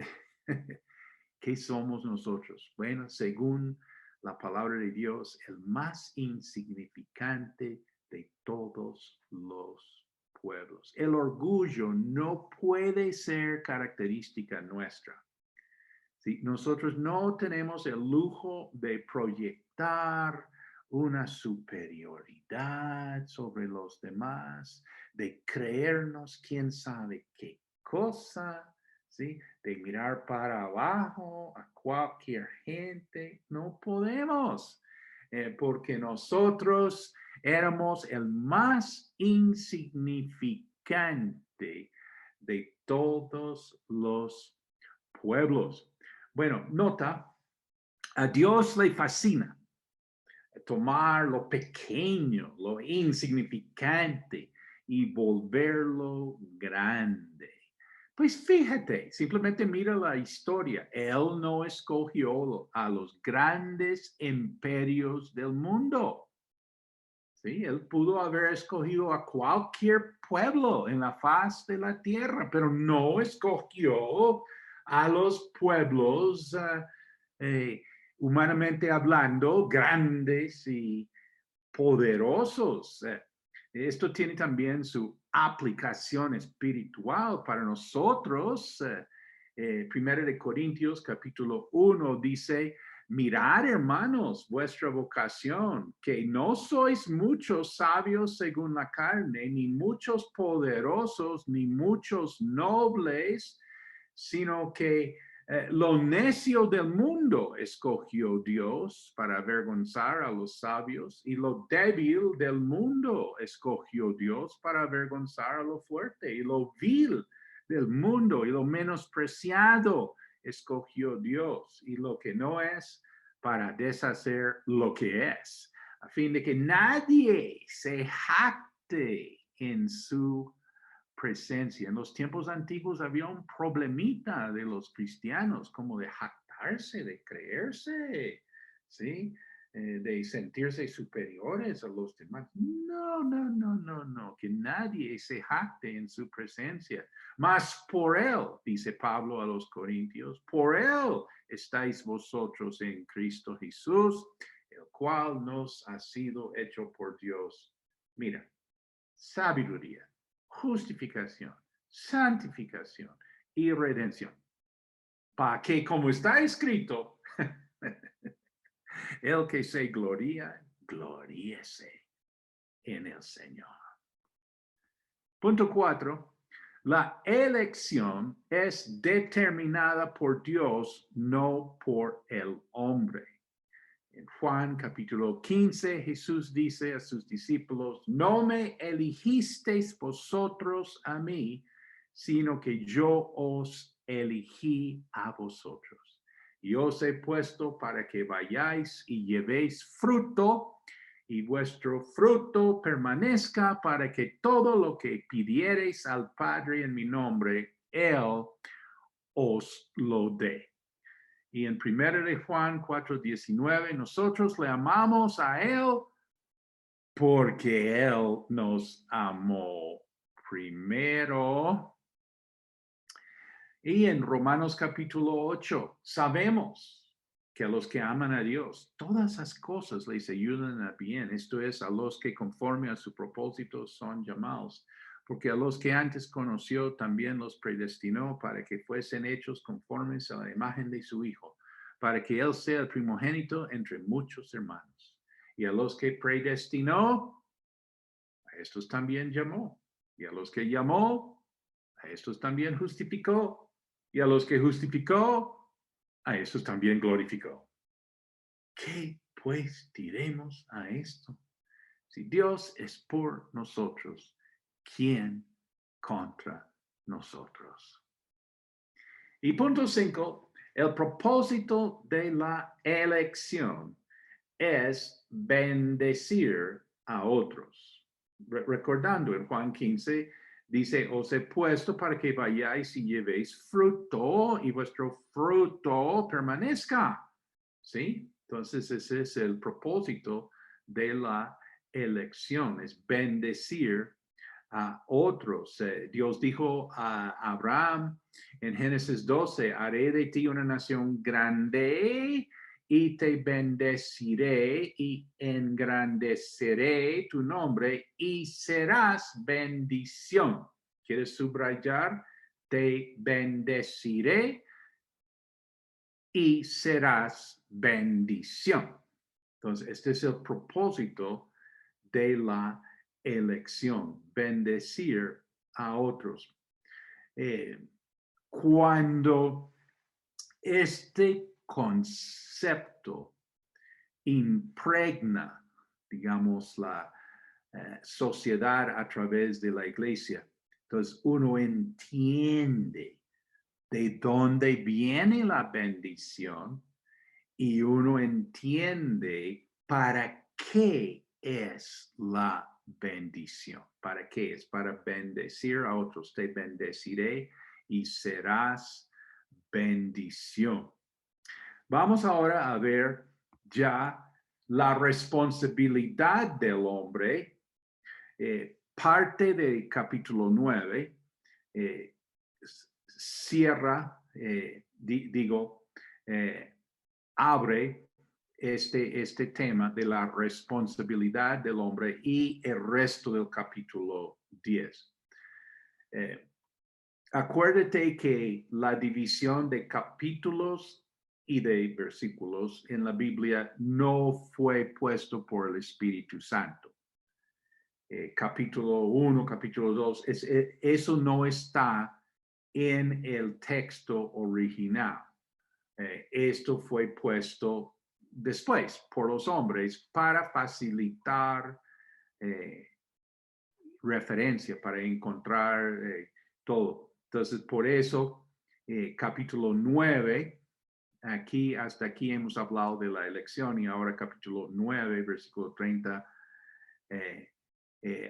Speaker 2: ¿qué somos nosotros? Bueno, según la palabra de Dios, el más insignificante de todos los pueblos. El orgullo no puede ser característica nuestra. ¿Sí? Nosotros no tenemos el lujo de proyectar una superioridad sobre los demás, de creernos quién sabe qué cosa, ¿sí? De mirar para abajo a cualquier gente. No podemos, porque nosotros éramos el más insignificante de todos los pueblos. Bueno, nota, a Dios le fascina tomar lo pequeño, lo insignificante y volverlo grande. Pues fíjate, simplemente mira la historia. Él no escogió a los grandes imperios del mundo. Sí, él pudo haber escogido a cualquier pueblo en la faz de la tierra, pero no escogió a los pueblos, humanamente hablando, grandes y poderosos. Esto tiene también su aplicación espiritual para nosotros. Primero de Corintios, capítulo 1, dice, mirad, hermanos, vuestra vocación, que no sois muchos sabios según la carne, ni muchos poderosos, ni muchos nobles, sino que lo necio del mundo escogió Dios para avergonzar a los sabios, y lo débil del mundo escogió Dios para avergonzar a lo fuerte, y lo vil del mundo y lo menospreciado escogió Dios, y lo que no es para deshacer lo que es, a fin de que nadie se jacte en su presencia. En los tiempos antiguos había un problemita de los cristianos, como de jactarse, de creerse, ¿sí? De sentirse superiores a los demás. No, que nadie se jacte en su presencia. Mas por él, dice Pablo a los Corintios, por él estáis vosotros en Cristo Jesús, el cual nos ha sido hecho por Dios. Mira, sabiduría, justificación, santificación y redención. Para que, como está escrito, el que se gloría, gloríese en el Señor. Punto 4. La elección es determinada por Dios, no por el hombre. En Juan capítulo 15, Jesús dice a sus discípulos, no me eligisteis vosotros a mí, sino que yo os elegí a vosotros. Y os he puesto para que vayáis y llevéis fruto, y vuestro fruto permanezca, para que todo lo que pidiereis al Padre en mi nombre, Él os lo dé. Y en 1 de Juan 4:19, nosotros le amamos a Él porque Él nos amó primero. Y en Romanos capítulo 8 sabemos que a los que aman a Dios, todas esas cosas les ayudan a bien. Esto es, a los que conforme a su propósito son llamados. Porque a los que antes conoció también los predestinó para que fuesen hechos conformes a la imagen de su Hijo, para que Él sea el primogénito entre muchos hermanos. Y a los que predestinó, a estos también llamó. Y a los que llamó, a estos también justificó. Y a los que justificó, a estos también glorificó. ¿Qué pues diremos a esto? Si Dios es por nosotros, ¿quién contra nosotros? Y punto 5, el propósito de la elección es bendecir a otros. Recordando en Juan 15, dice, os he puesto para que vayáis y llevéis fruto y vuestro fruto permanezca. ¿Sí? Entonces ese es el propósito de la elección, es bendecir a otros. Dios dijo a Abraham en Génesis 12, haré de ti una nación grande y te bendeciré y engrandeceré tu nombre y serás bendición. ¿Quieres subrayar? Te bendeciré y serás bendición. Entonces, este es el propósito de la elección, bendecir a otros. Cuando este concepto impregna, digamos, la sociedad a través de la iglesia, entonces uno entiende de dónde viene la bendición y uno entiende para qué es la bendición. ¿Para qué es? Para bendecir a otros. Te bendeciré y serás bendición. Vamos ahora a ver ya la responsabilidad del hombre. Parte del capítulo 9 cierra, abre este tema de la responsabilidad del hombre y el resto del capítulo 10. Acuérdate que la división de capítulos y de versículos en la Biblia no fue puesto por el Espíritu Santo. Capítulo 1, capítulo 2, eso no está en el texto original. Esto fue puesto después por los hombres para facilitar referencia, para encontrar todo. Entonces, por eso, capítulo 9, hasta aquí hemos hablado de la elección y ahora capítulo 9, versículo 30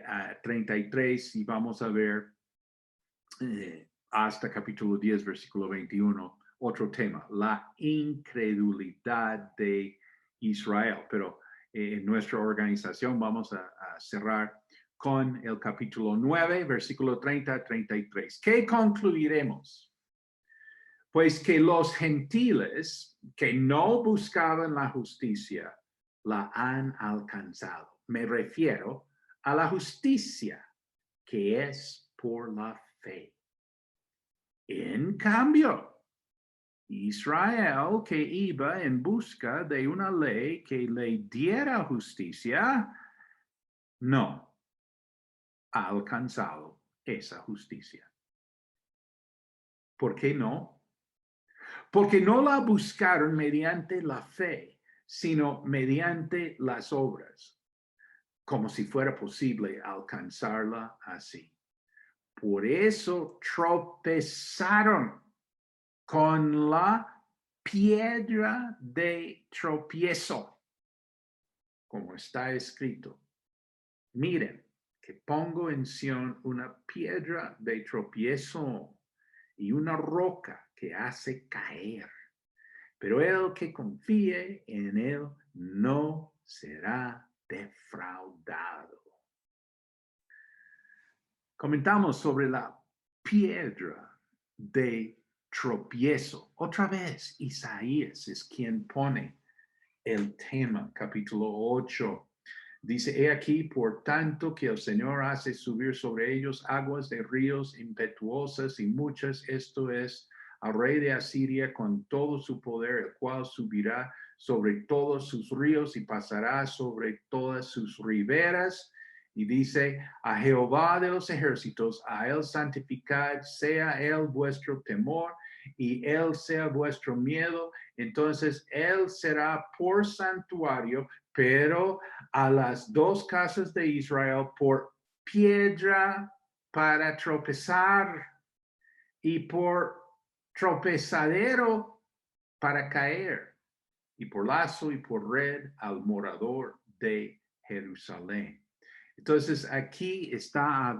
Speaker 2: a 33 y vamos a ver hasta capítulo 10, versículo 21, otro tema, la incredulidad de Israel. Pero en nuestra organización vamos a cerrar con el capítulo 9, versículo 30 a 33. ¿Qué concluiremos? Pues que los gentiles que no buscaban la justicia la han alcanzado. Me refiero a la justicia que es por la fe. En cambio, Israel, que iba en busca de una ley que le diera justicia, no ha alcanzado esa justicia. ¿Por qué no? Porque no la buscaron mediante la fe, sino mediante las obras, como si fuera posible alcanzarla así. Por eso tropezaron con la piedra de tropiezo, como está escrito. Miren, que pongo en Sión una piedra de tropiezo y una roca que hace caer. Pero el que confíe en él no será defraudado. Comentamos sobre la piedra de tropiezo. Otra vez, Isaías es quien pone el tema, capítulo 8. Dice, he aquí, por tanto, que el Señor hace subir sobre ellos aguas de ríos impetuosas y muchas, esto es, al rey de Asiria con todo su poder, el cual subirá sobre todos sus ríos y pasará sobre todas sus riberas. Y dice, a Jehová de los ejércitos, a él santificad, sea él vuestro temor y él sea vuestro miedo. Entonces él será por santuario, pero a las dos casas de Israel por piedra para tropezar y por tropezadero para caer, y por lazo y por red al morador de Jerusalén. Entonces aquí está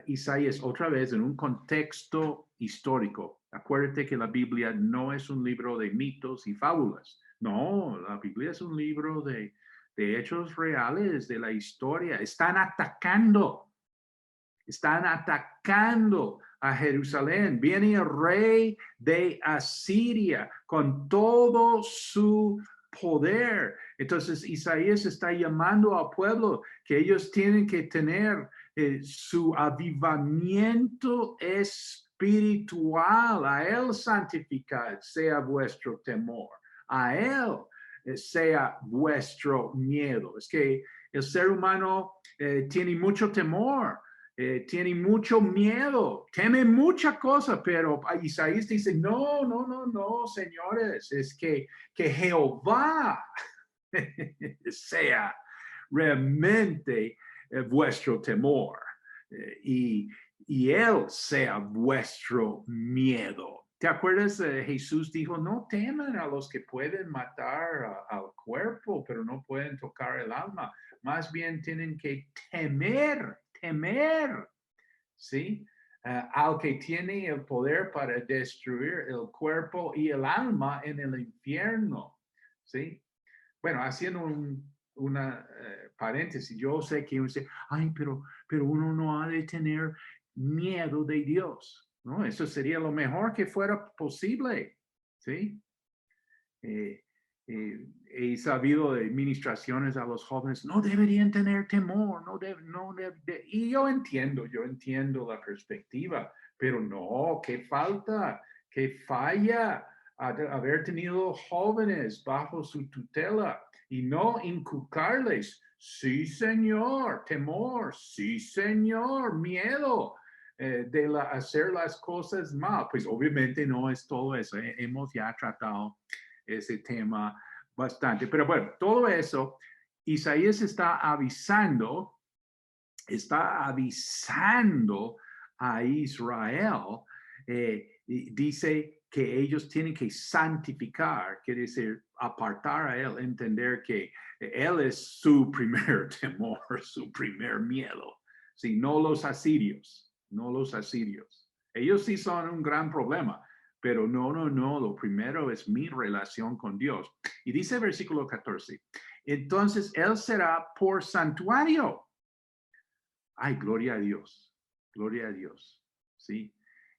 Speaker 2: Isaías otra vez en un contexto histórico. Acuérdate que la Biblia no es un libro de mitos y fábulas. No, la Biblia es un libro de hechos reales de la historia. Están atacando a Jerusalén. Viene el rey de Asiria con todo su poder. Entonces Isaías está llamando al pueblo que ellos tienen que tener su avivamiento espiritual. A él santificad sea vuestro temor. A él sea vuestro miedo. Es que el ser humano tiene mucho temor. Tiene mucho miedo, teme mucha cosa, pero Isaías dice, no, señores, es que Jehová sea realmente vuestro temor y él sea vuestro miedo. ¿Te acuerdas? Jesús dijo, no teman a los que pueden matar al cuerpo, pero no pueden tocar el alma. Más bien tienen que temer, ¿sí? Al que tiene el poder para destruir el cuerpo y el alma en el infierno, ¿sí? Bueno, haciendo una paréntesis, yo sé que uno dice, ay, pero uno no ha de tener miedo de Dios, ¿no? Eso sería lo mejor que fuera posible, ¿sí? He sabido de administraciones a los jóvenes, no deberían tener temor, y yo entiendo la perspectiva, pero no, qué falta, qué falla haber tenido jóvenes bajo su tutela y no inculcarles, sí señor, temor, sí señor, miedo. De hacer las cosas mal, pues obviamente no es todo eso, hemos ya tratado ese tema bastante. Pero bueno, todo eso, Isaías está avisando a Israel, dice que ellos tienen que santificar, quiere decir apartar a él, entender que él es su primer temor, su primer miedo. Sí, no los asirios. Ellos sí son un gran problema. Pero no, lo primero es mi relación con Dios. Y dice el versículo 14, entonces él será por santuario. Ay, gloria a Dios, ¿sí?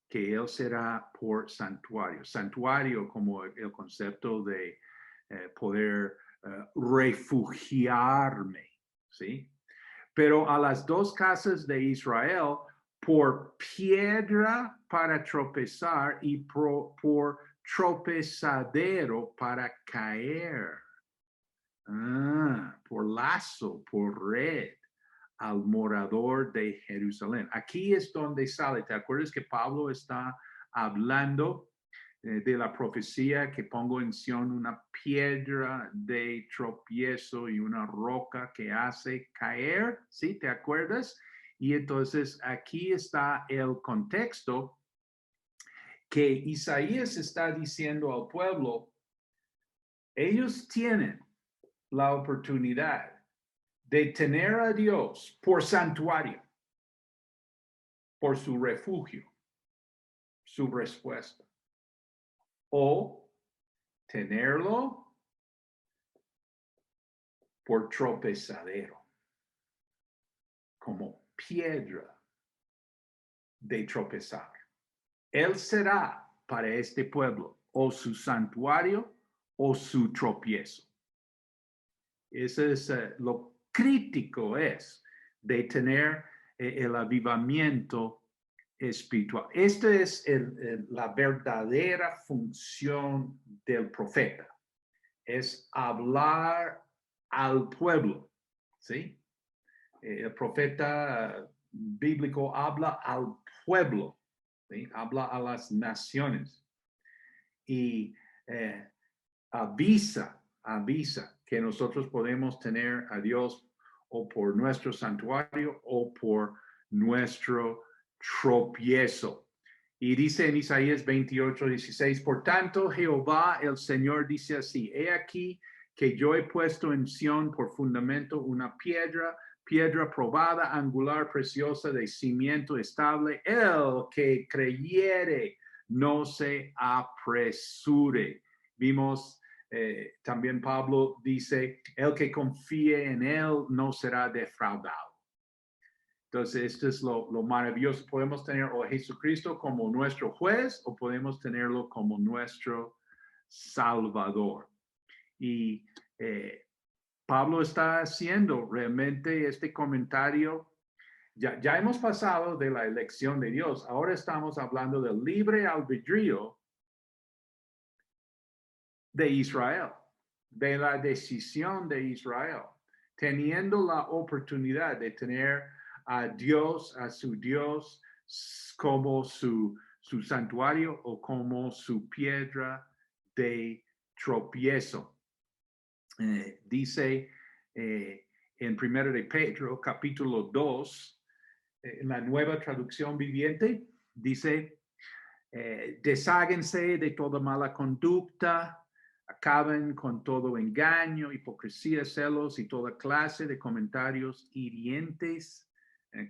Speaker 2: Que él será por santuario. Santuario como el concepto de poder refugiarme, ¿sí? Pero a las dos casas de Israel, por piedra para tropezar y por tropezadero para caer. Por lazo, por red al morador de Jerusalén. Aquí es donde sale. ¿Te acuerdas que Pablo está hablando de la profecía que pongo en Sion una piedra de tropiezo y una roca que hace caer? ¿Sí? ¿Te acuerdas? Y entonces aquí está el contexto que Isaías está diciendo al pueblo, ellos tienen la oportunidad de tener a Dios por santuario, por su refugio, su respuesta, o tenerlo por tropezadero, como piedra de tropezar. Él será para este pueblo o su santuario o su tropiezo. Eso es lo crítico es de tener el avivamiento espiritual. Esta es la verdadera función del profeta. Es hablar al pueblo, ¿sí? El profeta bíblico habla al pueblo, ¿sí? Habla a las naciones y avisa que nosotros podemos tener a Dios o por nuestro santuario o por nuestro tropiezo. Y dice en Isaías 28:16, por tanto, Jehová el Señor dice así, he aquí que yo he puesto en Sión por fundamento una piedra probada, angular, preciosa, de cimiento estable. El que creyere, no se apresure. Vimos también Pablo dice, el que confíe en él no será defraudado. Entonces, esto es lo maravilloso. Podemos tener a Jesucristo como nuestro juez o podemos tenerlo como nuestro Salvador. Y Pablo está haciendo realmente este comentario. Ya hemos pasado de la elección de Dios. Ahora estamos hablando del libre albedrío de Israel, de la decisión de Israel, teniendo la oportunidad de tener a Dios, a su Dios, como su santuario o como su piedra de tropiezo. Dice en 1 de Pedro, capítulo 2, en la nueva traducción viviente, dice, desháganse de toda mala conducta, acaben con todo engaño, hipocresía, celos y toda clase de comentarios hirientes.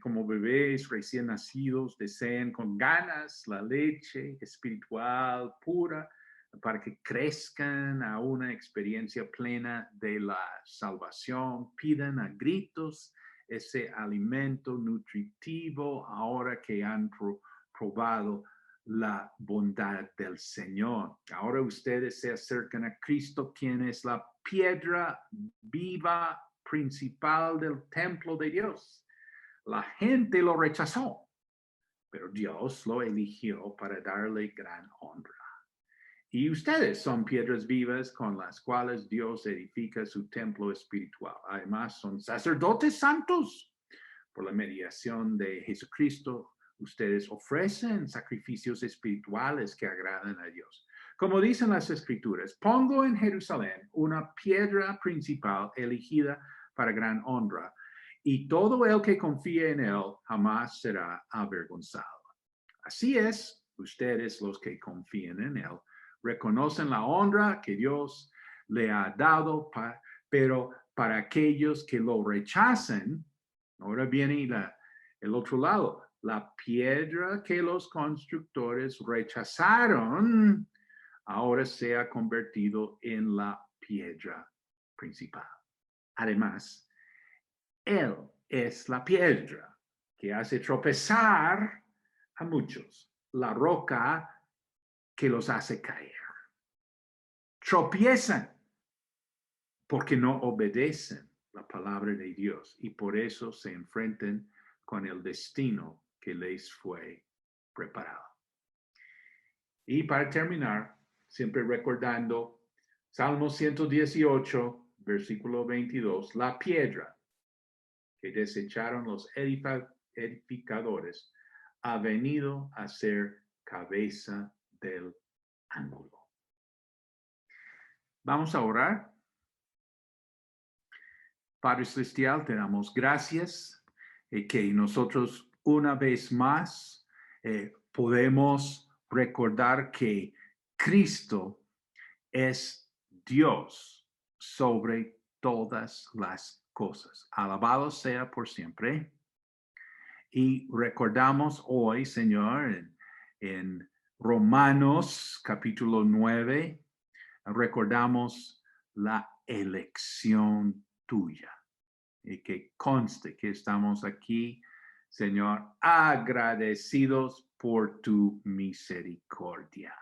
Speaker 2: Como bebés recién nacidos, deseen con ganas la leche espiritual pura para que crezcan a una experiencia plena de la salvación. Pidan a gritos ese alimento nutritivo ahora que han probado la bondad del Señor. Ahora ustedes se acercan a Cristo, quien es la piedra viva principal del templo de Dios. La gente lo rechazó, pero Dios lo eligió para darle gran honra. Y ustedes son piedras vivas con las cuales Dios edifica su templo espiritual. Además, son sacerdotes santos. Por la mediación de Jesucristo, ustedes ofrecen sacrificios espirituales que agradan a Dios. Como dicen las Escrituras, pongo en Jerusalén una piedra principal elegida para gran honra, y todo el que confíe en él jamás será avergonzado. Así es, ustedes los que confíen en él, reconocen la honra que Dios le ha dado, pero para aquellos que lo rechacen, ahora viene el otro lado, la piedra que los constructores rechazaron, ahora se ha convertido en la piedra principal. Además, Él es la piedra que hace tropezar a muchos, la roca que los hace caer. Tropiezan porque no obedecen la palabra de Dios y por eso se enfrentan con el destino que les fue preparado. Y para terminar, siempre recordando Salmo 118, versículo 22, la piedra que desecharon los edificadores ha venido a ser cabeza del ángulo. Vamos a orar. Padre Celestial, te damos gracias que nosotros una vez más podemos recordar que Cristo es Dios sobre todas las cosas. Alabado sea por siempre. Y recordamos hoy, Señor, en Romanos capítulo 9, recordamos la elección tuya. Y que conste que estamos aquí, Señor, agradecidos por tu misericordia.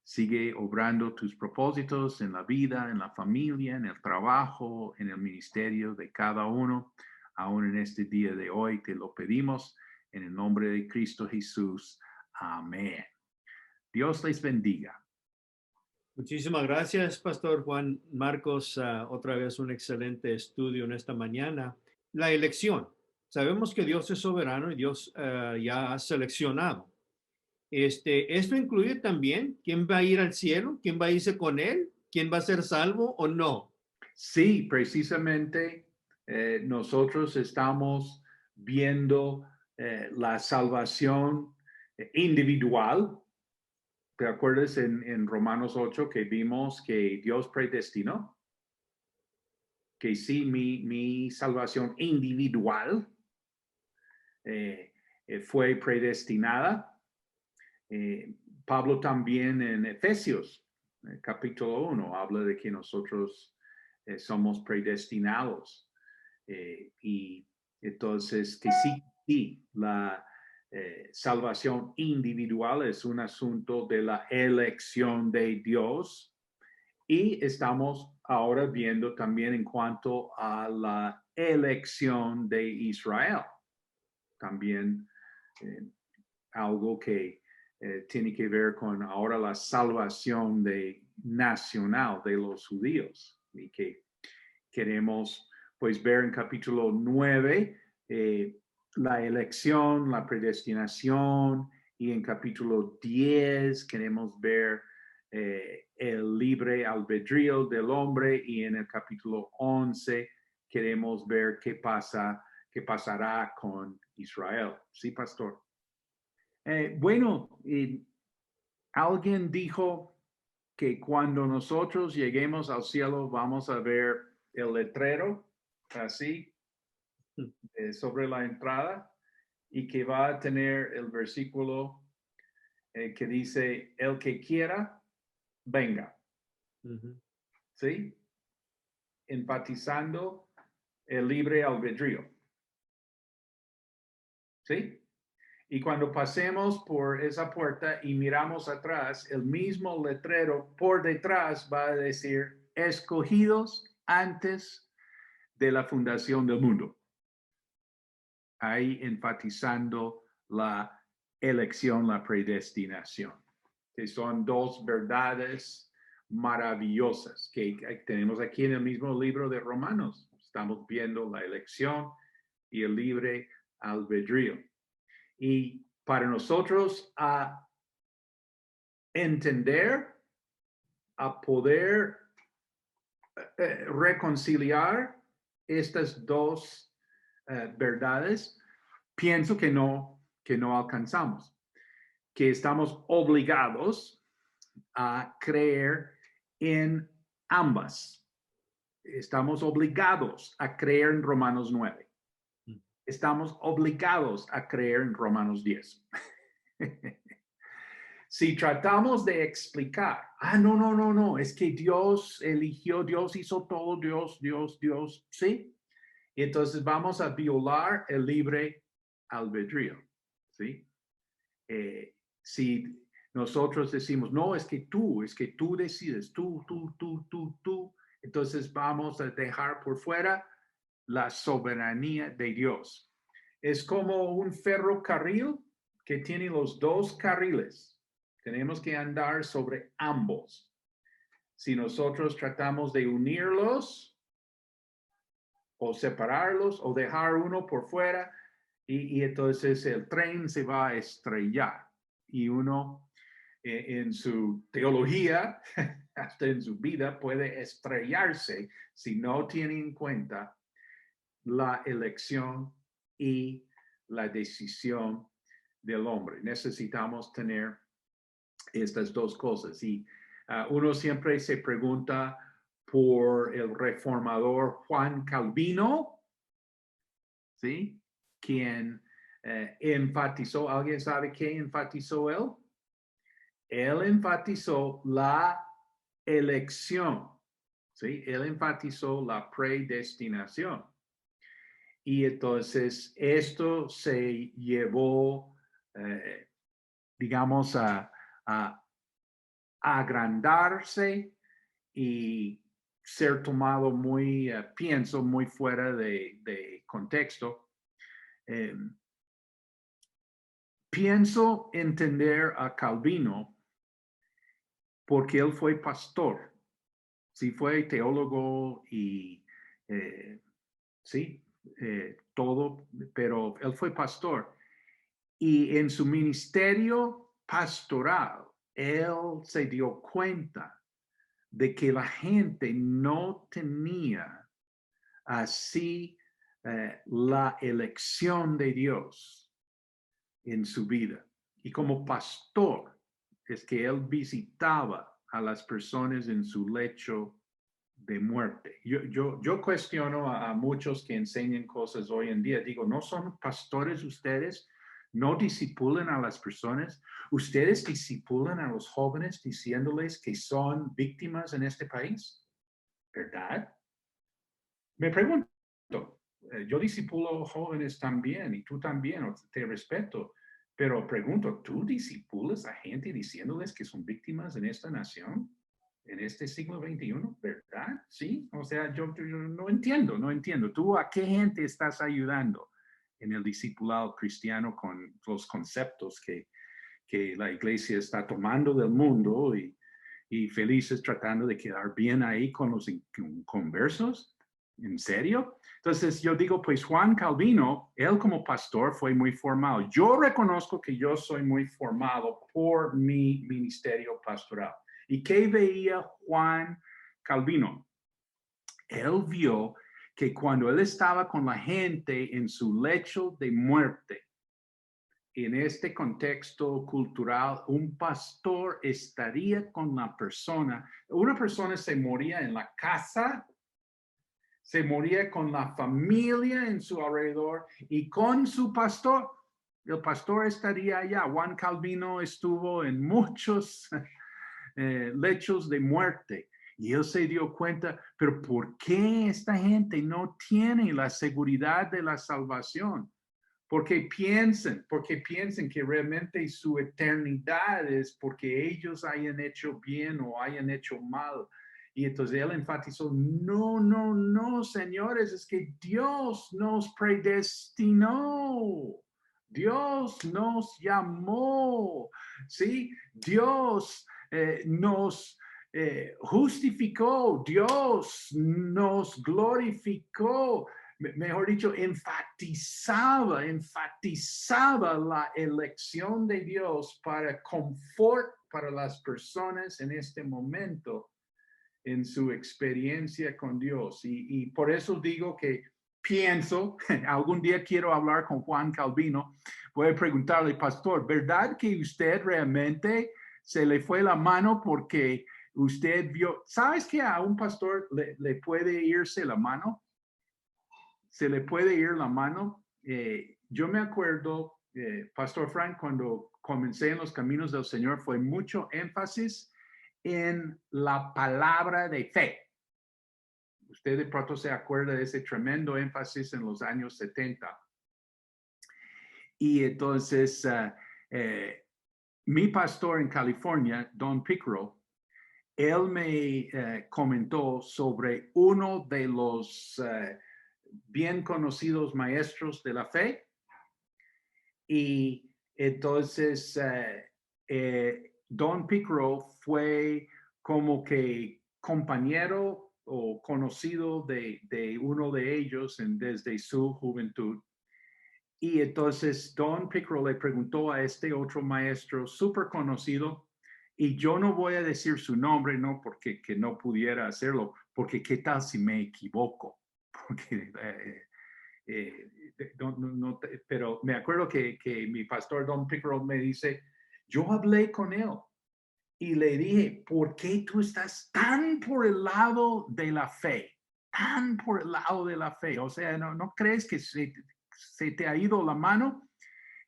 Speaker 2: Sigue obrando tus propósitos en la vida, en la familia, en el trabajo, en el ministerio de cada uno. Aún en este día de hoy te lo pedimos en el nombre de Cristo Jesús. Amén. Dios les bendiga.
Speaker 1: Muchísimas gracias, Pastor Juan Marcos. Otra vez un excelente estudio en esta mañana. La elección. Sabemos que Dios es soberano y Dios ya ha seleccionado. Esto incluye también quién va a ir al cielo, quién va a irse con él, quién va a ser salvo o no.
Speaker 2: Sí, precisamente nosotros estamos viendo la salvación individual. ¿Te acuerdas en Romanos 8 que vimos que Dios predestinó? Que sí, mi salvación individual fue predestinada. Pablo también en Efesios, capítulo 1, habla de que nosotros somos predestinados. Y entonces, que sí, la salvación individual es un asunto de la elección de Dios. Y estamos ahora viendo también en cuanto a la elección de Israel. También algo que tiene que ver con ahora la salvación nacional de los judíos y que queremos pues ver en capítulo 9 la elección, la predestinación y en capítulo 10 queremos ver el libre albedrío del hombre y en el capítulo 11 queremos ver qué pasará con Israel. Sí, pastor. Bueno, alguien dijo que cuando nosotros lleguemos al cielo vamos a ver el letrero así sobre la entrada y que va a tener el versículo que dice, el que quiera, venga. ¿Sí? Enfatizando el libre albedrío. ¿Sí? Y cuando pasemos por esa puerta y miramos atrás, el mismo letrero por detrás va a decir, escogidos antes de la fundación del mundo. Ahí enfatizando la elección, la predestinación, que son dos verdades maravillosas que tenemos aquí en el mismo libro de Romanos. Estamos viendo la elección y el libre albedrío. Y para nosotros a entender, a poder reconciliar estas dos verdades, pienso que no alcanzamos, que estamos obligados a creer en ambas. Estamos obligados a creer en Romanos 9. Estamos obligados a creer en Romanos 10. Si tratamos de explicar, no, es que Dios eligió, Dios hizo todo, Dios, ¿sí? Y entonces vamos a violar el libre albedrío, ¿sí? Si nosotros decimos, no, es que tú decides, tú, entonces vamos a dejar por fuera la soberanía de Dios. Es como un ferrocarril que tiene los dos carriles. Tenemos que andar sobre ambos. Si nosotros tratamos de unirlos o separarlos o dejar uno por fuera, y entonces el tren se va a estrellar. Y uno en su teología, hasta en su vida, puede estrellarse si no tiene en cuenta la elección y la decisión del hombre. Necesitamos tener estas dos cosas. Y uno siempre se pregunta por el reformador Juan Calvino, ¿sí? Quien enfatizó, ¿alguien sabe qué enfatizó él? Él enfatizó la elección ¿sí? Él enfatizó la predestinación. Y entonces esto se llevó, digamos, a agrandarse y ser tomado muy, pienso, muy fuera de contexto. Pienso entender a Calvino porque él fue pastor. Sí, fue teólogo y sí, todo, pero él fue pastor. Y en su ministerio pastoral, él se dio cuenta de que la gente no tenía así la elección de Dios en su vida. Y como pastor, es que él visitaba a las personas en su lecho de muerte. Yo cuestiono a muchos que enseñan cosas hoy en día. Digo, ¿no son pastores ustedes? ¿No disipulan a las personas? ¿Ustedes disipulan a los jóvenes diciéndoles que son víctimas en este país? ¿Verdad? Me pregunto, yo disipulo jóvenes también y tú también, te respeto, pero pregunto, ¿tú disipulas a gente diciéndoles que son víctimas en esta nación? En este siglo XXI, ¿verdad? Sí, o sea, yo no entiendo, no entiendo. ¿Tú a qué gente estás ayudando en el discipulado cristiano con los conceptos que la iglesia está tomando del mundo y felices tratando de quedar bien ahí con los conversos? ¿En serio? Entonces yo digo, pues Juan Calvino, él como pastor fue muy formado. Yo reconozco que yo soy muy formado por mi ministerio pastoral. ¿Y qué veía Juan Calvino? Él vio que cuando él estaba con la gente en su lecho de muerte, en este contexto cultural, un pastor estaría con la persona. Una persona se moría en la casa, se moría con la familia en su alrededor y con su pastor. El pastor estaría allá. Juan Calvino estuvo en muchos lechos de muerte. Y él se dio cuenta, pero ¿por qué esta gente no tiene la seguridad de la salvación? Porque piensen que realmente su eternidad es porque ellos hayan hecho bien o hayan hecho mal. Y entonces él enfatizó, no, no, no, señores, es que Dios nos predestinó. Dios nos llamó, ¿sí? Dios nos justificó, Dios nos glorificó, mejor dicho, enfatizaba la elección de Dios para confort para las personas en este momento en su experiencia con Dios. Y por eso digo que pienso, algún día quiero hablar con Juan Calvino, voy a preguntarle, pastor, ¿verdad que usted realmente se le fue la mano porque usted vio, sabes que a un pastor le puede irse la mano? Se le puede ir la mano. Yo me acuerdo, Pastor Frank, cuando comencé en los caminos del Señor, fue mucho énfasis en la palabra de fe. Usted de pronto se acuerda de ese tremendo énfasis en los años 70. Y entonces, mi pastor en California, Don Pickerel, él me comentó sobre uno de los bien conocidos maestros de la fe. Y entonces, Don Pickerel fue como que compañero o conocido de uno de ellos desde su juventud. Y entonces Don Pickerel le preguntó a este otro maestro súper conocido, y yo no voy a decir su nombre, no porque que no pudiera hacerlo, porque qué tal si me equivoco, porque pero me acuerdo que mi pastor Don Pickerel me dice, yo hablé con él y le dije, ¿por qué tú estás tan por el lado de la fe? Tan por el lado de la fe. O sea, ¿no crees que se te ha ido la mano?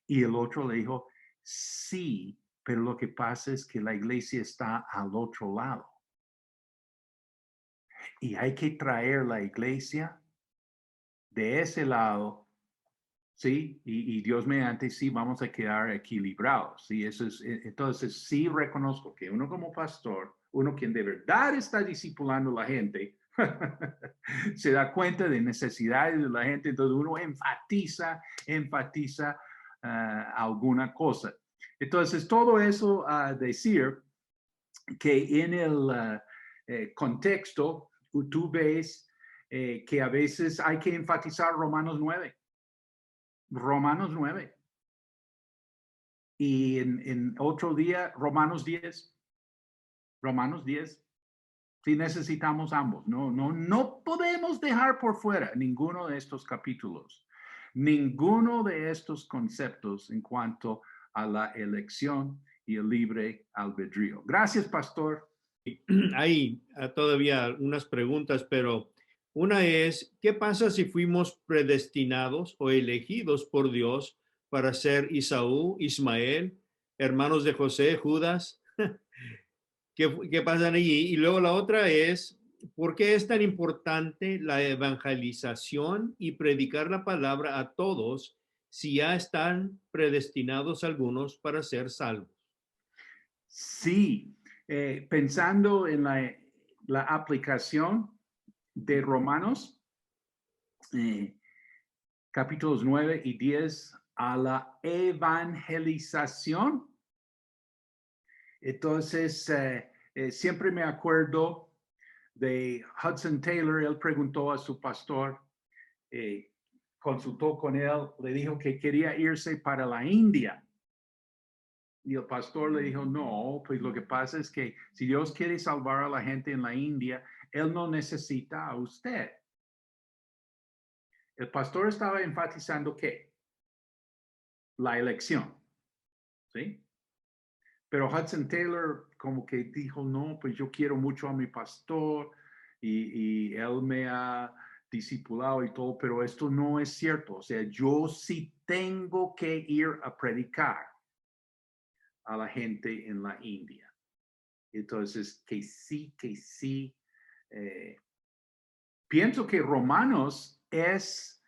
Speaker 2: Y el otro le dijo, sí, pero lo que pasa es que la iglesia está al otro lado. Y hay que traer la iglesia de ese lado, ¿sí? Y Dios mediante, sí, vamos a quedar equilibrados, ¿sí? Eso es, entonces, sí reconozco que uno como pastor, uno quien de verdad está discipulando a la gente, se da cuenta de necesidades de la gente, entonces uno enfatiza alguna cosa. Entonces, todo eso a decir que en el contexto, tú ves que a veces hay que enfatizar Romanos 9. Romanos 9. Y en otro día, Romanos 10. Romanos 10. Sí necesitamos ambos. No podemos dejar por fuera ninguno de estos capítulos, ninguno de estos conceptos en cuanto a la elección y el libre albedrío. Gracias, pastor.
Speaker 1: Hay todavía unas preguntas, pero una es, ¿qué pasa si fuimos predestinados o elegidos por Dios para ser Isaú, Ismael, hermanos de José, Judas? ¿Qué pasa allí? Y luego la otra es, ¿por qué es tan importante la evangelización y predicar la palabra a todos si ya están predestinados algunos para ser salvos?
Speaker 2: Sí, pensando en la aplicación de Romanos, capítulos 9 y 10 a la evangelización. Entonces, siempre me acuerdo de Hudson Taylor. Él preguntó a su pastor, consultó con él, le dijo que quería irse para la India. Y el pastor le dijo, no, pues lo que pasa es que si Dios quiere salvar a la gente en la India, Él no necesita a usted. El pastor estaba enfatizando que la elección, ¿sí? Pero Hudson Taylor como que dijo, no, pues yo quiero mucho a mi pastor y él me ha discipulado y todo, pero esto no es cierto. O sea, yo sí tengo que ir a predicar a la gente en la India. Entonces, que sí. Pienso que Romanos es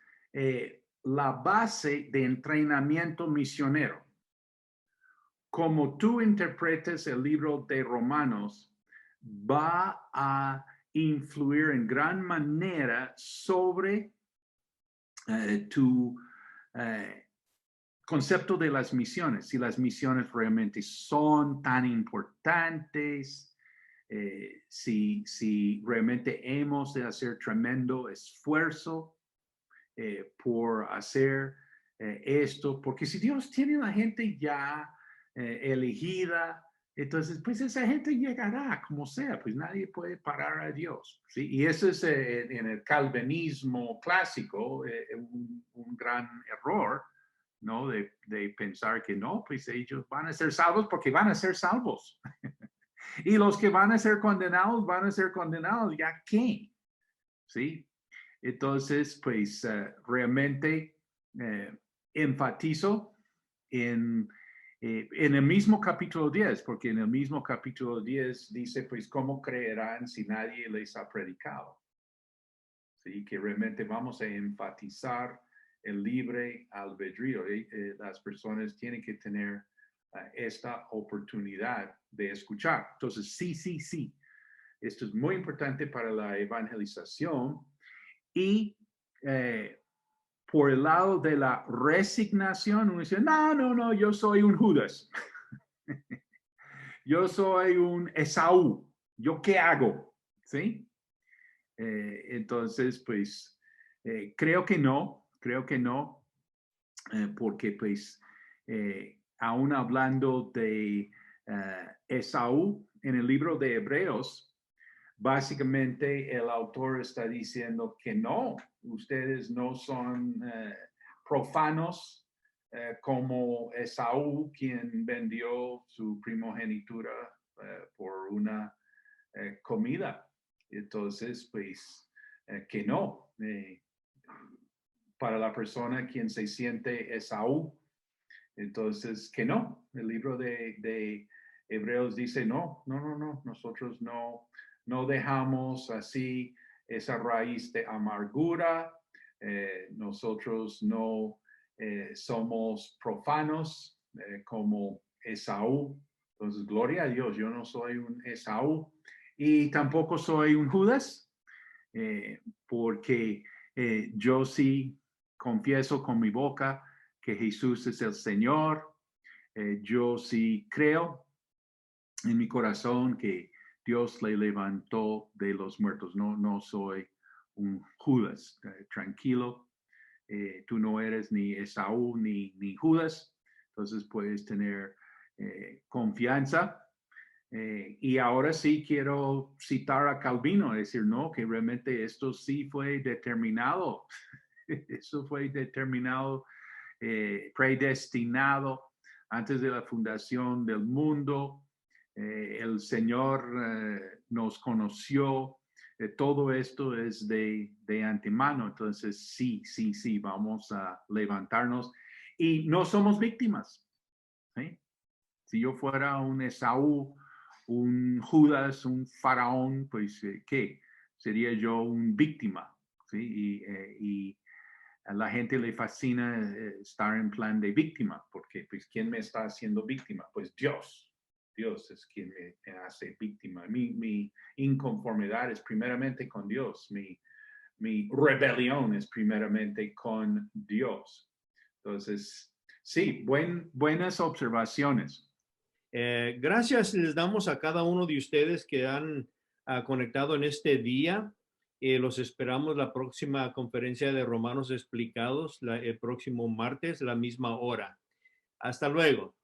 Speaker 2: la base de entrenamiento misionero. Como tú interpretes el libro de Romanos, va a influir en gran manera sobre tu concepto de las misiones, si las misiones realmente son tan importantes, si realmente hemos de hacer tremendo esfuerzo por hacer esto, porque si Dios tiene a la gente ya elegida, entonces pues esa gente llegará como sea, pues nadie puede parar a Dios, ¿sí? Y eso es en el calvinismo clásico un gran error, ¿no? De pensar que no, pues ellos van a ser salvos porque van a ser salvos. Y los que van a ser condenados, ¿ya qué? ¿Sí? Entonces, pues realmente enfatizo en el mismo capítulo 10, porque en el mismo capítulo 10 dice, pues, ¿cómo creerán si nadie les ha predicado? ¿Sí? Que realmente vamos a enfatizar el libre albedrío. Las personas tienen que tener esta oportunidad de escuchar. Entonces, sí. Esto es muy importante para la evangelización. Y por el lado de la resignación, uno dice, no, yo soy un Judas. Yo soy un Esaú. ¿Yo qué hago? ¿Sí? Entonces, pues, creo que no, porque pues, aún hablando de Esaú, en el libro de Hebreos, básicamente el autor está diciendo que no, ustedes no son profanos como Esaú, quien vendió su primogenitura por una comida. Entonces, pues, que no. Para la persona quien se siente Esaú, entonces que no. El libro de Hebreos dice no, nosotros no no dejamos así esa raíz de amargura. Nosotros no somos profanos como Esaú. Entonces, gloria a Dios, yo no soy un Esaú y tampoco soy un Judas, porque yo sí confieso con mi boca que Jesús es el Señor. Yo sí creo en mi corazón que Dios le levantó de los muertos. No soy un Judas. Tranquilo, tú no eres ni Esaú ni Judas. Entonces puedes tener confianza. Y ahora sí quiero citar a Calvino, decir, no, que realmente esto sí fue determinado. Eso fue determinado, predestinado antes de la fundación del mundo. El Señor nos conoció. Todo esto es de antemano. Entonces, sí, vamos a levantarnos. Y no somos víctimas. ¿Sí? Si yo fuera un Esaú, un Judas, un faraón, pues, ¿qué? Sería yo un víctima. ¿Sí? Y a la gente le fascina estar en plan de víctima, porque pues ¿quién me está haciendo víctima? Pues Dios. Dios es quien me hace víctima. Mi inconformidad es primeramente con Dios. Mi rebelión es primeramente con Dios. Entonces, sí, buenas observaciones.
Speaker 1: Gracias les damos a cada uno de ustedes que han conectado en este día. Los esperamos la próxima conferencia de Romanos Explicados, el próximo martes, la misma hora. Hasta luego.